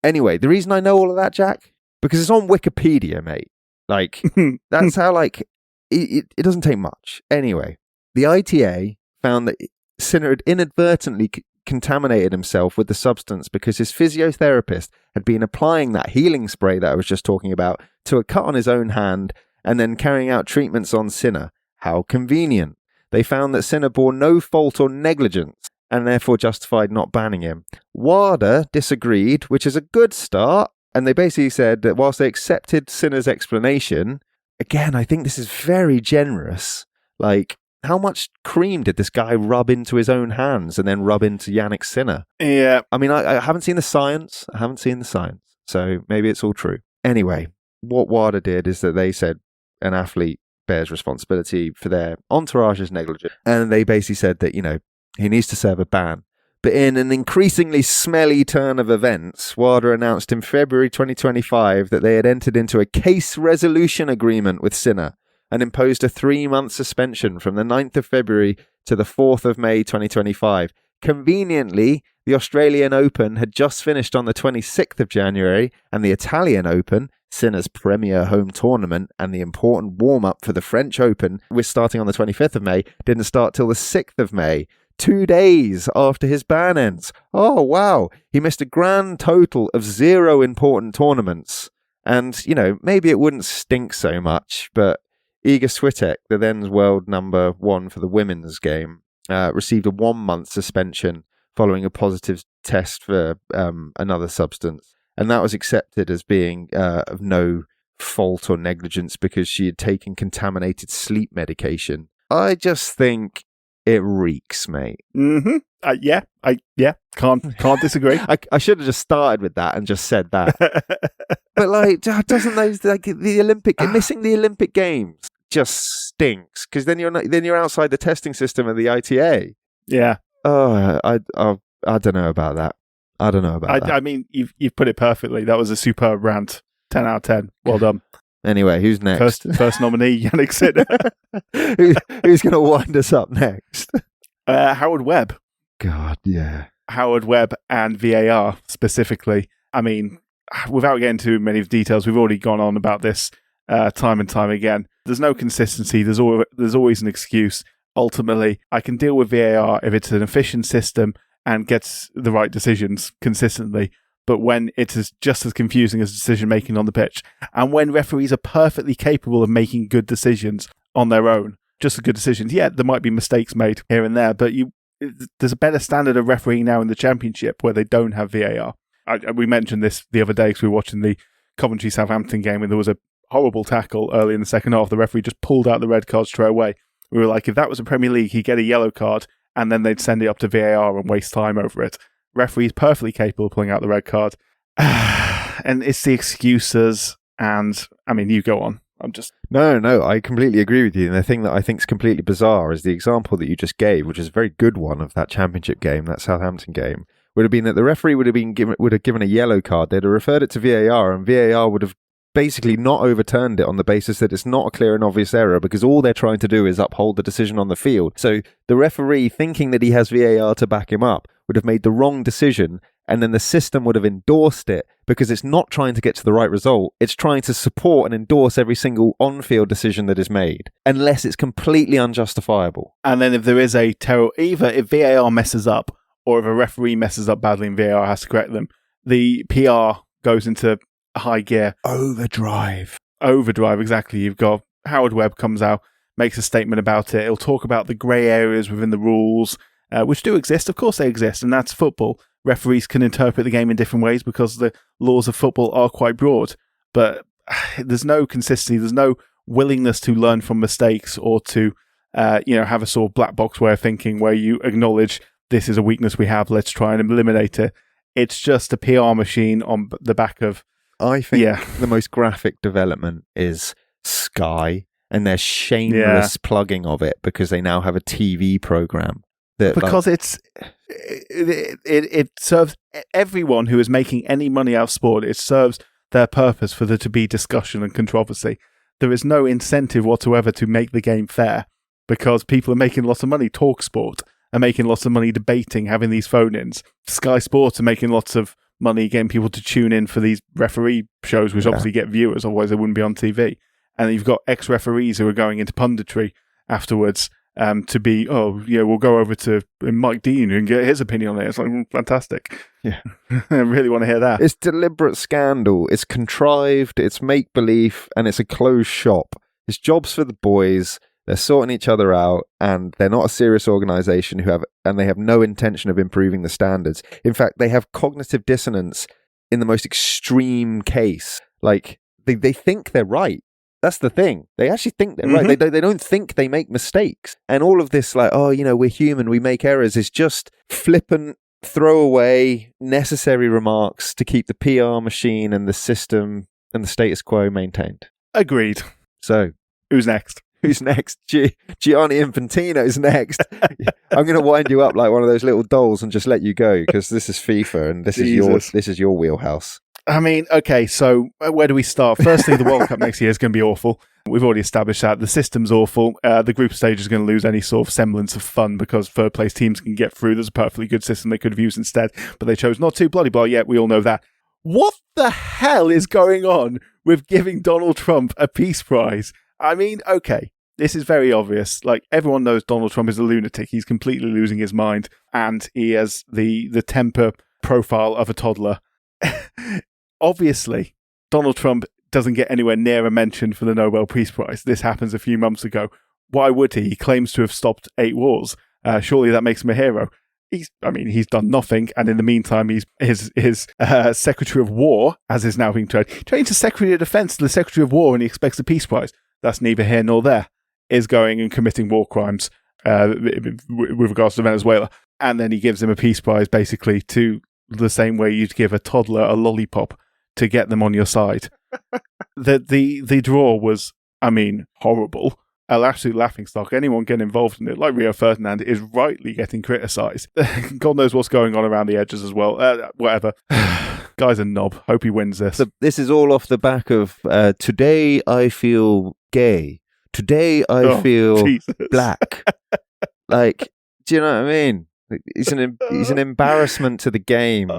Anyway, the reason I know all of that, Jack, because it's on Wikipedia, mate. Like, that's how, like, it doesn't take much. Anyway, the ITA found that Sinner had inadvertently contaminated himself with the substance because his physiotherapist had been applying that healing spray that I was just talking about to a cut on his own hand and then carrying out treatments on Sinner. How convenient. They found that Sinner bore no fault or negligence and therefore justified not banning him. WADA disagreed, which is a good start, and they basically said that whilst they accepted Sinner's explanation, again, I think this is very generous. Like, how much cream did this guy rub into his own hands and then rub into Yannick Sinner? Yeah. I mean, I haven't seen the science. So maybe it's all true. Anyway, what WADA did is that they said an athlete bears responsibility for their entourage's negligence. And they basically said that, he needs to serve a ban. But in an increasingly smelly turn of events, WADA announced in February 2025 that they had entered into a case resolution agreement with Sinner and imposed a 3-month suspension from the 9th of February to the 4th of May 2025. Conveniently, the Australian Open had just finished on the 26th of January, and the Italian Open, Sinner's premier home tournament and the important warm-up for the French Open, was starting on the 25th of May, didn't start till the 6th of May. 2 days after his ban ends. Oh, wow. He missed a grand total of 0 important tournaments. And, maybe it wouldn't stink so much, but Iga Swiatek, the then world number 1 for the women's game, received a 1-month suspension following a positive test for another substance. And that was accepted as being of no fault or negligence because she had taken contaminated sleep medication. I just think it reeks, mate. Mm-hmm. Can't disagree. I should have just started with that and just said that. But doesn't those the Olympic missing the Olympic Games just stinks? Because then you're outside the testing system of the ITA. Yeah. Oh, I don't know about that. I mean, you've put it perfectly. That was a superb rant. 10 out of 10. Well done. Anyway, who's next? First nominee, Yannick Sinner. Who's going to wind us up next? Howard Webb. God, yeah. Howard Webb and VAR specifically. I mean, without getting too many details, we've already gone on about this time and time again. There's no consistency. There's always an excuse. Ultimately, I can deal with VAR if it's an efficient system and gets the right decisions consistently. But when it is just as confusing as decision-making on the pitch, and when referees are perfectly capable of making good decisions on their own, just as good decisions, yeah, there might be mistakes made here and there, but there's a better standard of refereeing now in the Championship where they don't have VAR. We mentioned this the other day because we were watching the Coventry-Southampton game and there was a horrible tackle early in the second half. The referee just pulled out the red card straight away. We were like, if that was a Premier League, he'd get a yellow card and then they'd send it up to VAR and waste time over it. Referee's perfectly capable of pulling out the red card. And it's the excuses. And, I mean, you go on. No, I completely agree with you. And the thing that I think is completely bizarre is the example that you just gave, which is a very good one of that Championship game, that Southampton game, would have been that the referee would have given a yellow card. They'd have referred it to VAR, and VAR would have basically not overturned it on the basis that it's not a clear and obvious error because all they're trying to do is uphold the decision on the field. So the referee, thinking that he has VAR to back him up, would have made the wrong decision, and then the system would have endorsed it because it's not trying to get to the right result. It's trying to support and endorse every single on-field decision that is made, unless it's completely unjustifiable. And then if there is either if VAR messes up or if a referee messes up badly and VAR has to correct them, the PR goes into high gear. Overdrive, exactly. You've got Howard Webb comes out, makes a statement about it. He'll talk about the grey areas within the rules, which do exist. Of course they exist, and that's football. Referees can interpret the game in different ways because the laws of football are quite broad. But there's no consistency. There's no willingness to learn from mistakes or to have a sort of black box way of thinking where you acknowledge this is a weakness we have, let's try and eliminate it. It's just a PR machine on the back of I think the most graphic development is Sky and their shameless plugging of it because they now have a TV program. Because it serves everyone who is making any money out of sport. It serves their purpose for there to be discussion and controversy. There is no incentive whatsoever to make the game fair because people are making lots of money. TalkSport are making lots of money debating, having these phone-ins. Sky Sports are making lots of money getting people to tune in for these referee shows, which obviously get viewers, otherwise they wouldn't be on TV. And you've got ex-referees who are going into punditry afterwards to be, we'll go over to Mike Dean and get his opinion on it. It's like, fantastic. Yeah. I really want to hear that. It's deliberate scandal. It's contrived. It's make-believe. And it's a closed shop. It's jobs for the boys. They're sorting each other out. And they're not a serious organisation and they have no intention of improving the standards. In fact, they have cognitive dissonance in the most extreme case. Like, they think they're right. That's the thing. They actually think they're right. They don't think they make mistakes. And all of this, like, we're human, we make errors, is just flippant, throwaway, necessary remarks to keep the PR machine and the system and the status quo maintained. Agreed. So, who's next? Gianni Infantino's next. I'm going to wind you up like one of those little dolls and just let you go because this is FIFA and this is your wheelhouse. I mean, okay, so where do we start? Firstly, the World Cup next year is going to be awful. We've already established that. The system's awful. The group stage is going to lose any sort of semblance of fun because third-place teams can get through. There's a perfectly good system they could have used instead, but they chose not to. Bloody blah, yeah, we all know that. What the hell is going on with giving Donald Trump a Peace Prize? I mean, okay, this is very obvious. Like, everyone knows Donald Trump is a lunatic. He's completely losing his mind, and he has the temper profile of a toddler. Obviously, Donald Trump doesn't get anywhere near a mention for the Nobel Peace Prize. This happens a few months ago. Why would he? He claims to have stopped 8 wars. Surely that makes him a hero. He's done nothing, and in the meantime, he's his Secretary of War, as is now being trained to Secretary of Defense to the Secretary of War, and he expects a Peace Prize. That's neither here nor there. Is going and committing war crimes with regards to Venezuela, and then he gives him a Peace Prize, basically to the same way you'd give a toddler a lollipop to get them on your side. The draw was, horrible. An absolute laughingstock. Anyone getting involved in it, like Rio Ferdinand, is rightly getting criticised. God knows what's going on around the edges as well. Whatever. Guy's a knob. Hope he wins this. So this is all off the back of today I feel gay. Today I feel black. Like, do you know what I mean? He's an embarrassment to the game.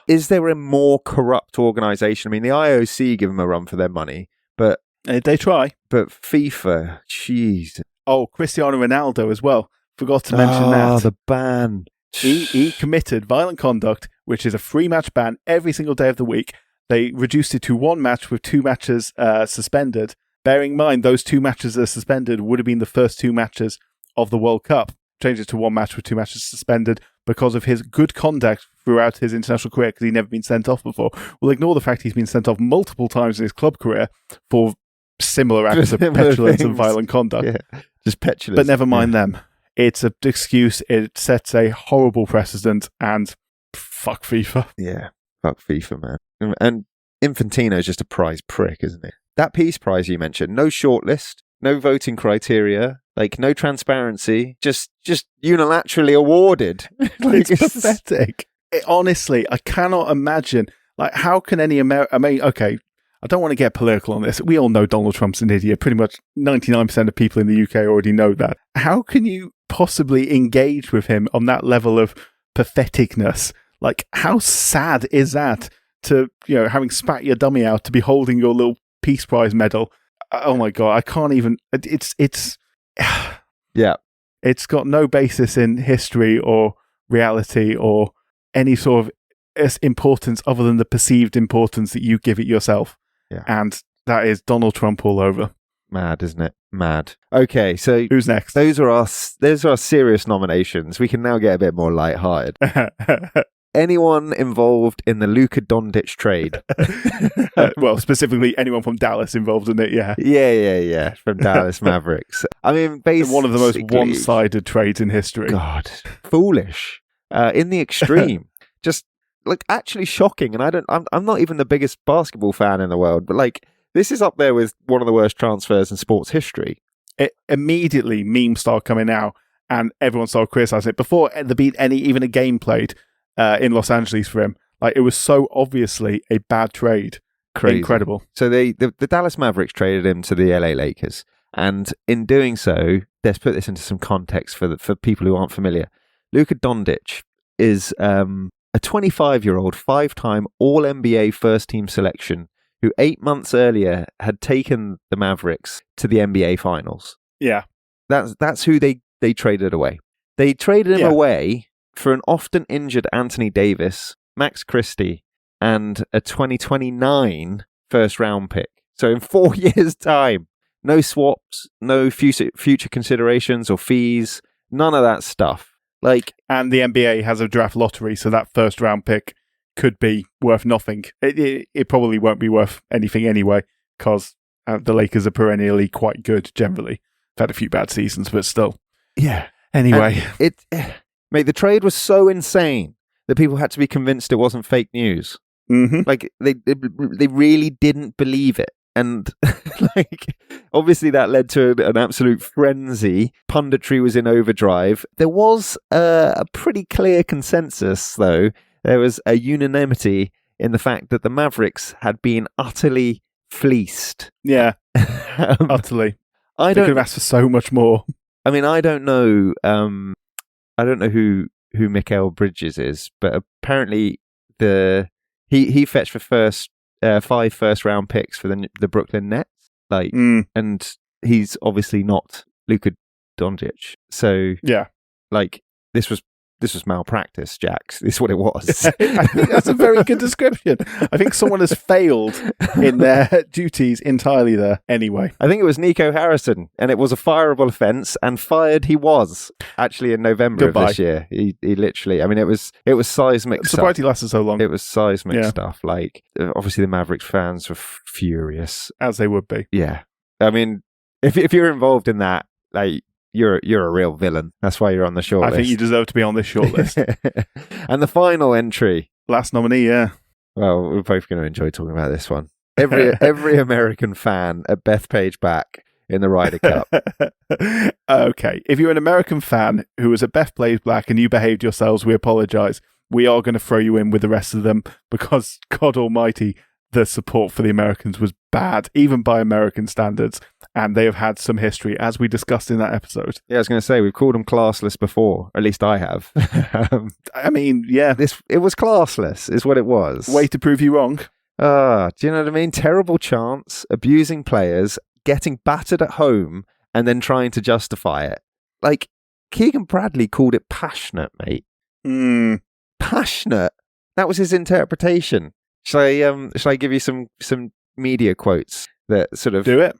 Is there a more corrupt organisation? I mean, the IOC give them a run for their money, but they try. But FIFA, jeez. Oh, Cristiano Ronaldo as well. Forgot to mention that. The ban. He committed violent conduct, which is a 3-match ban every single day of the week. They reduced it to 1 match with 2 matches suspended. Bearing in mind, those 2 matches that are suspended would have been the first 2 matches of the World Cup. Changed it to 1 match with 2 matches suspended because of his good conduct throughout his international career, because he'd never been sent off before. We'll ignore the fact he's been sent off multiple times in his club career for similar acts of petulance and violent conduct. Yeah, just petulance. But never mind them. It's an excuse. It sets a horrible precedent, and fuck FIFA. Yeah, fuck FIFA, man. And Infantino's just a prize prick, isn't it? That Peace Prize you mentioned, no shortlist, no voting criteria, like no transparency, just unilaterally awarded. Like, it's pathetic. Honestly, I cannot imagine. Like, how can any okay, I don't want to get political on this. We all know Donald Trump's an idiot. Pretty much 99% of people in the UK already know that. How can you possibly engage with him on that level of patheticness? Like, how sad is that to, having spat your dummy out, to be holding your little Peace Prize medal? Oh my God, I can't even. It's yeah. It's got no basis in history or reality or any sort of importance other than the perceived importance that you give it yourself. Yeah. And that is Donald Trump all over. Mad, isn't it? Mad. Okay, so who's next? Those are our serious nominations. We can now get a bit more lighthearted. Anyone involved in the Luka Doncic trade? Well, specifically anyone from Dallas involved in it, yeah. Yeah. From Dallas Mavericks. I mean, basically one of the most one-sided trades in history. God, foolish. In the extreme. Just like actually shocking. And I'm not even the biggest basketball fan in the world, but like this is up there with one of the worst transfers in sports history. It immediately memes started coming out, and everyone started criticizing it before there being even a game played in Los Angeles for him. Like, it was so obviously a bad trade. Crazy. Incredible. So the Dallas Mavericks traded him to the LA Lakers, and in doing so, let's put this into some context for people who aren't familiar. Luka Doncic is a 25-year-old, 5-time All-NBA first-team selection who 8 months earlier had taken the Mavericks to the NBA Finals. Yeah. That's who they traded away. They traded him away for an often injured Anthony Davis, Max Christie, and a 2029 first-round pick. So in 4 years' time, no swaps, no future considerations or fees, none of that stuff. Like, and the NBA has a draft lottery, so that first-round pick could be worth nothing. It probably won't be worth anything anyway, because the Lakers are perennially quite good generally. They've had a few bad seasons, but still. Yeah. Anyway. Mate, the trade was so insane that people had to be convinced it wasn't fake news. Mm-hmm. Like, they really didn't believe it. And like, obviously that led to an absolute frenzy. Punditry was in overdrive. There was a pretty clear consensus, though. There was a unanimity in the fact that the Mavericks had been utterly fleeced. Yeah, utterly. They could have asked for so much more. I mean, I don't know who Mikal Bridges is, but apparently he fetched for 5 first-round picks for the Brooklyn Nets. Like, and he's obviously not Luka Doncic. So yeah, like this was malpractice, Jax. This is what it was. I think that's a very good description. I think someone has failed in their duties entirely there. Anyway, I think it was Nico Harrison, and it was a fireable offence, and fired he was actually in November of this year. He literally, I mean, it was seismic. I'm surprised he lasted so long. It was seismic stuff. Like, obviously the Mavericks fans were furious, as they would be. Yeah, I mean, if you're involved in that, like, You're a real villain. That's why you're on the shortlist. I think you deserve to be on this shortlist. And the final entry. Last nominee, yeah. Well, we're both going to enjoy talking about this one. Every American fan at Bethpage back in the Ryder Cup. Okay. If you're an American fan who was at Bethpage Black and you behaved yourselves, we apologise. We are going to throw you in with the rest of them because, God almighty, the support for the Americans was bad, even by American standards, and they have had some history, as we discussed in that episode. Yeah, I was going to say, we've called them classless before, at least I have. I mean, yeah. It was classless, is what it was. Way to prove you wrong. Do you know what I mean? Terrible chants, abusing players, getting battered at home, and then trying to justify it. Like, Keegan Bradley called it passionate, mate. Passionate? That was his interpretation. Shall I give you some media quotes that sort of do it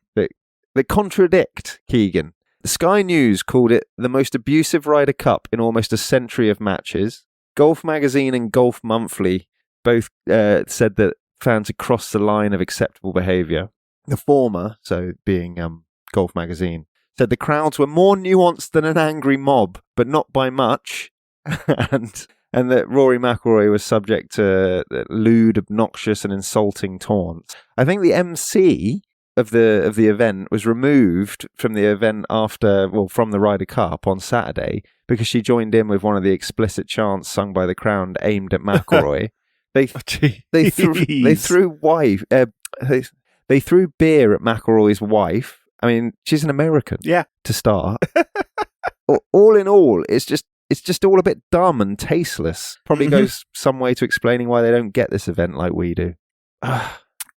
that contradict Keegan? The Sky News called it the most abusive Ryder Cup in almost a century of matches. Golf Magazine and Golf Monthly both said that fans had crossed the line of acceptable behaviour. The former, so being Golf Magazine, said the crowds were more nuanced than an angry mob, but not by much, and that Rory McIlroy was subject to lewd, obnoxious, and insulting taunts. I think the MC of the event was removed from the event from the Ryder Cup on Saturday because she joined in with one of the explicit chants sung by the crowd aimed at McIlroy. They threw beer at McIlroy's wife. I mean, she's an American. Yeah. To start. All in all, it's just all a bit dumb and tasteless. Probably goes some way to explaining why they don't get this event like we do.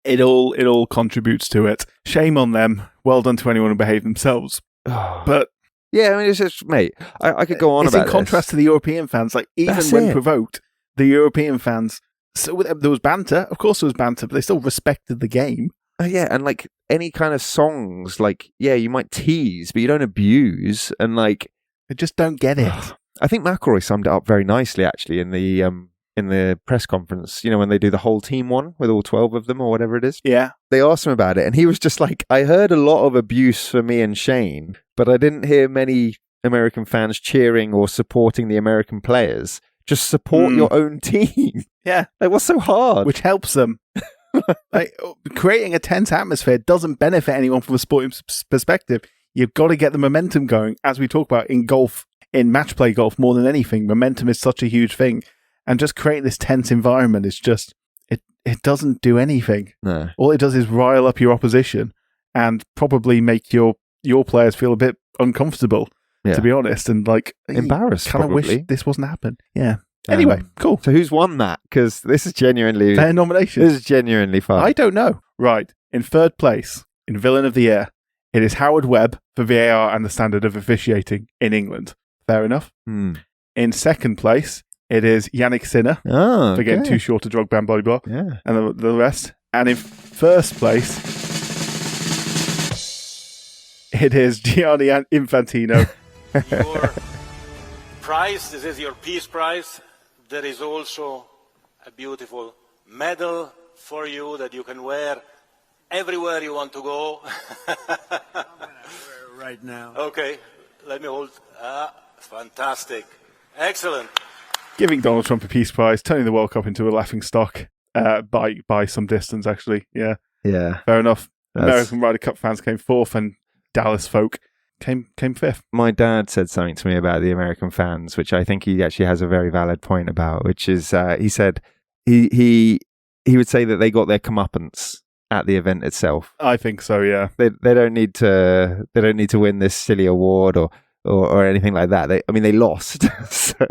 It all contributes to it. Shame on them. Well done to anyone who behaved themselves. But yeah, I mean, it's just, mate, I could go on about this. It's in contrast to the European fans. Like, even when provoked, the European fans, so there was banter. Of course there was banter, but they still respected the game. Yeah, and like any kind of songs, like, yeah, you might tease, but you don't abuse, and like, I just don't get it. I think McIlroy summed it up very nicely, actually, in the press conference. You know, when they do the whole team one with all 12 of them or whatever it is. Yeah, they asked him about it, and he was just like, "I heard a lot of abuse for me and Shane, but I didn't hear many American fans cheering or supporting the American players. Just support your own team. Yeah. Like, what's so hard? Which helps them. Like, creating a tense atmosphere doesn't benefit anyone from a sporting perspective. You've got to get the momentum going. As we talk about in golf, in match play golf more than anything, momentum is such a huge thing. And just creating this tense environment is just, it doesn't do anything. No. All it does is rile up your opposition and probably make your players feel a bit uncomfortable, to be honest. And like, embarrassed, kind of wish probably. this wasn't happening. Yeah. Anyway, cool. So who's won that? Because this is genuinely... Their nomination. This is genuinely fun. I don't know. Right. In third place, in Villain of the Year, it is Howard Webb for VAR and the standard of officiating in England. Fair enough. In second place, it is Yannick Sinner for getting too short a drug ban, blah, blah, blah. Yeah. And the rest. And in first place, it is Gianni Infantino. Your prize, this is your peace prize. There is also a beautiful medal for you that you can wear everywhere you want to go. I'm going to wear it right now. Okay, let me hold. Fantastic. Excellent. Giving Donald Trump a peace prize, turning the World Cup into a laughing stock by some distance, actually. Yeah. Yeah. Fair enough. American Ryder Cup fans came fourth and Dallas folk came fifth. My dad said something to me about the American fans, which I think he actually has a very valid point about, which is he said he would say that they got their comeuppance at the event itself. I think so, yeah. They don't need to win this silly award or anything like that. They lost. So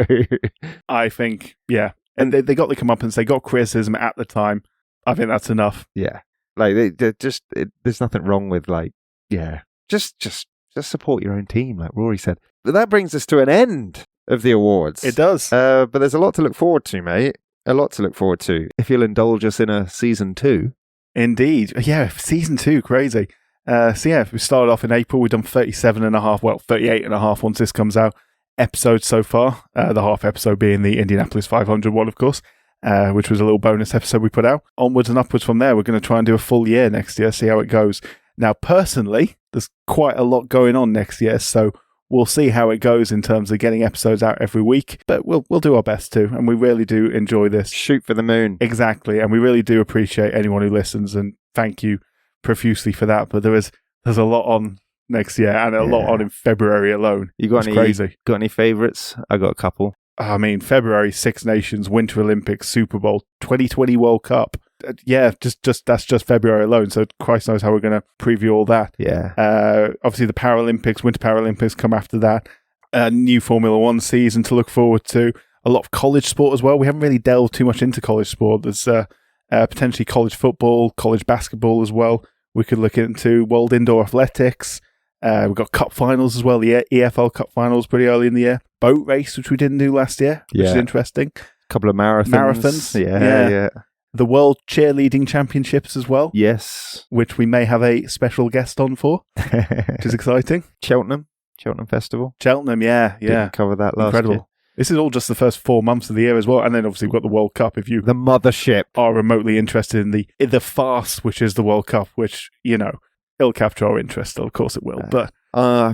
I think, yeah. And they got the comeuppance, they got criticism at the time. I think that's enough. Yeah. Like there's nothing wrong with just support your own team, like Rory said. But that brings us to an end of the awards. It does. But there's a lot to look forward to, mate. A lot to look forward to. If you'll indulge us in a season 2. Indeed. Yeah, season 2, crazy. We started off in April. We've done 38 and a half once this comes out, episodes so far. The half episode being the Indianapolis 500 one, of course, which was a little bonus episode we put out. Onwards and upwards from there. We're going to try and do a full year next year, see how it goes. Now, personally, there's quite a lot going on next year, so we'll see how it goes in terms of getting episodes out every week, but we'll do our best to, and we really do enjoy this. Shoot for the moon. Exactly, and we really do appreciate anyone who listens, and thank you profusely for that, but there's a lot on next year, and a lot on in February alone. You got crazy. Got any favourites? I got a couple. I mean, February, Six Nations, Winter Olympics, Super Bowl, 2020 World Cup. Yeah, just that's just February alone. So Christ knows how we're going to preview all that. Yeah. Obviously, the Paralympics, Winter Paralympics come after that. New Formula One season to look forward to. A lot of college sport as well. We haven't really delved too much into college sport. There's potentially college football, college basketball as well. We could look into World Indoor Athletics. We've got Cup finals as well. The EFL Cup finals pretty early in the year. Boat race, which we didn't do last year, which is interesting. A couple of marathons. Yeah. The World Cheerleading Championships as well. Yes. Which we may have a special guest on for, which is exciting. Cheltenham Festival. Cheltenham, yeah. Didn't cover that last Incredible. year. This is all just the first 4 months of the year as well. And then obviously we've got the World Cup. If you the mothership are remotely interested in the farce, which is the World Cup, which, it'll capture our interest still, of course it will. But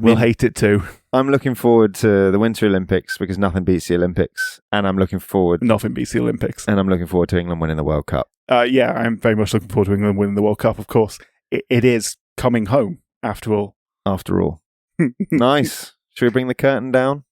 we'll hate it too. I'm looking forward to the Winter Olympics because nothing beats the Olympics. And I'm looking forward... Nothing beats the Olympics. And I'm looking forward to England winning the World Cup. Yeah, I'm very much looking forward to England winning the World Cup, of course. It is coming home, after all. After all. Nice. Should we bring the curtain down?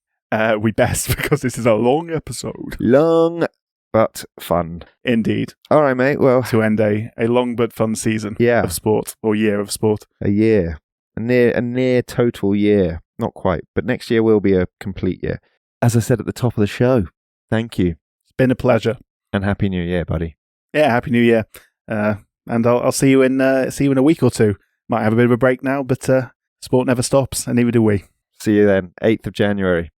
We best, because this is a long episode. Long, but fun. Indeed. All right, mate. Well, to end a long but fun season of sport, or year of sport. A year. A near total year. Not quite, but next year will be a complete year. As I said at the top of the show, thank you. It's been a pleasure. And Happy New Year, buddy. Yeah, Happy New Year. And I'll see you in a week or two. Might have a bit of a break now, but sport never stops, and neither do we. See you then, 8th of January.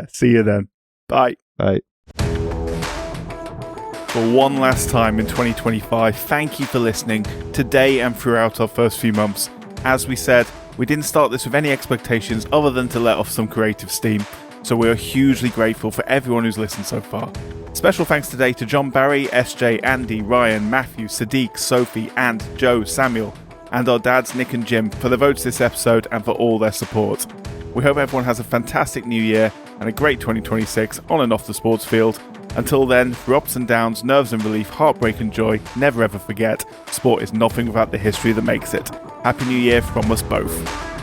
See you then. Bye. Bye. For one last time in 2025, thank you for listening today and throughout our first few months. As we said, we didn't start this with any expectations other than to let off some creative steam, so we are hugely grateful for everyone who's listened so far. Special thanks today to John Barry, SJ, Andy, Ryan, Matthew, Sadiq, Sophie, and Joe, Samuel, and our dads Nick and Jim for the votes this episode and for all their support. We hope everyone has a fantastic new year, and a great 2026 on and off the sports field. Until then, through ups and downs, nerves and relief, heartbreak and joy, never ever forget, sport is nothing without the history that makes it. Happy New Year from us both.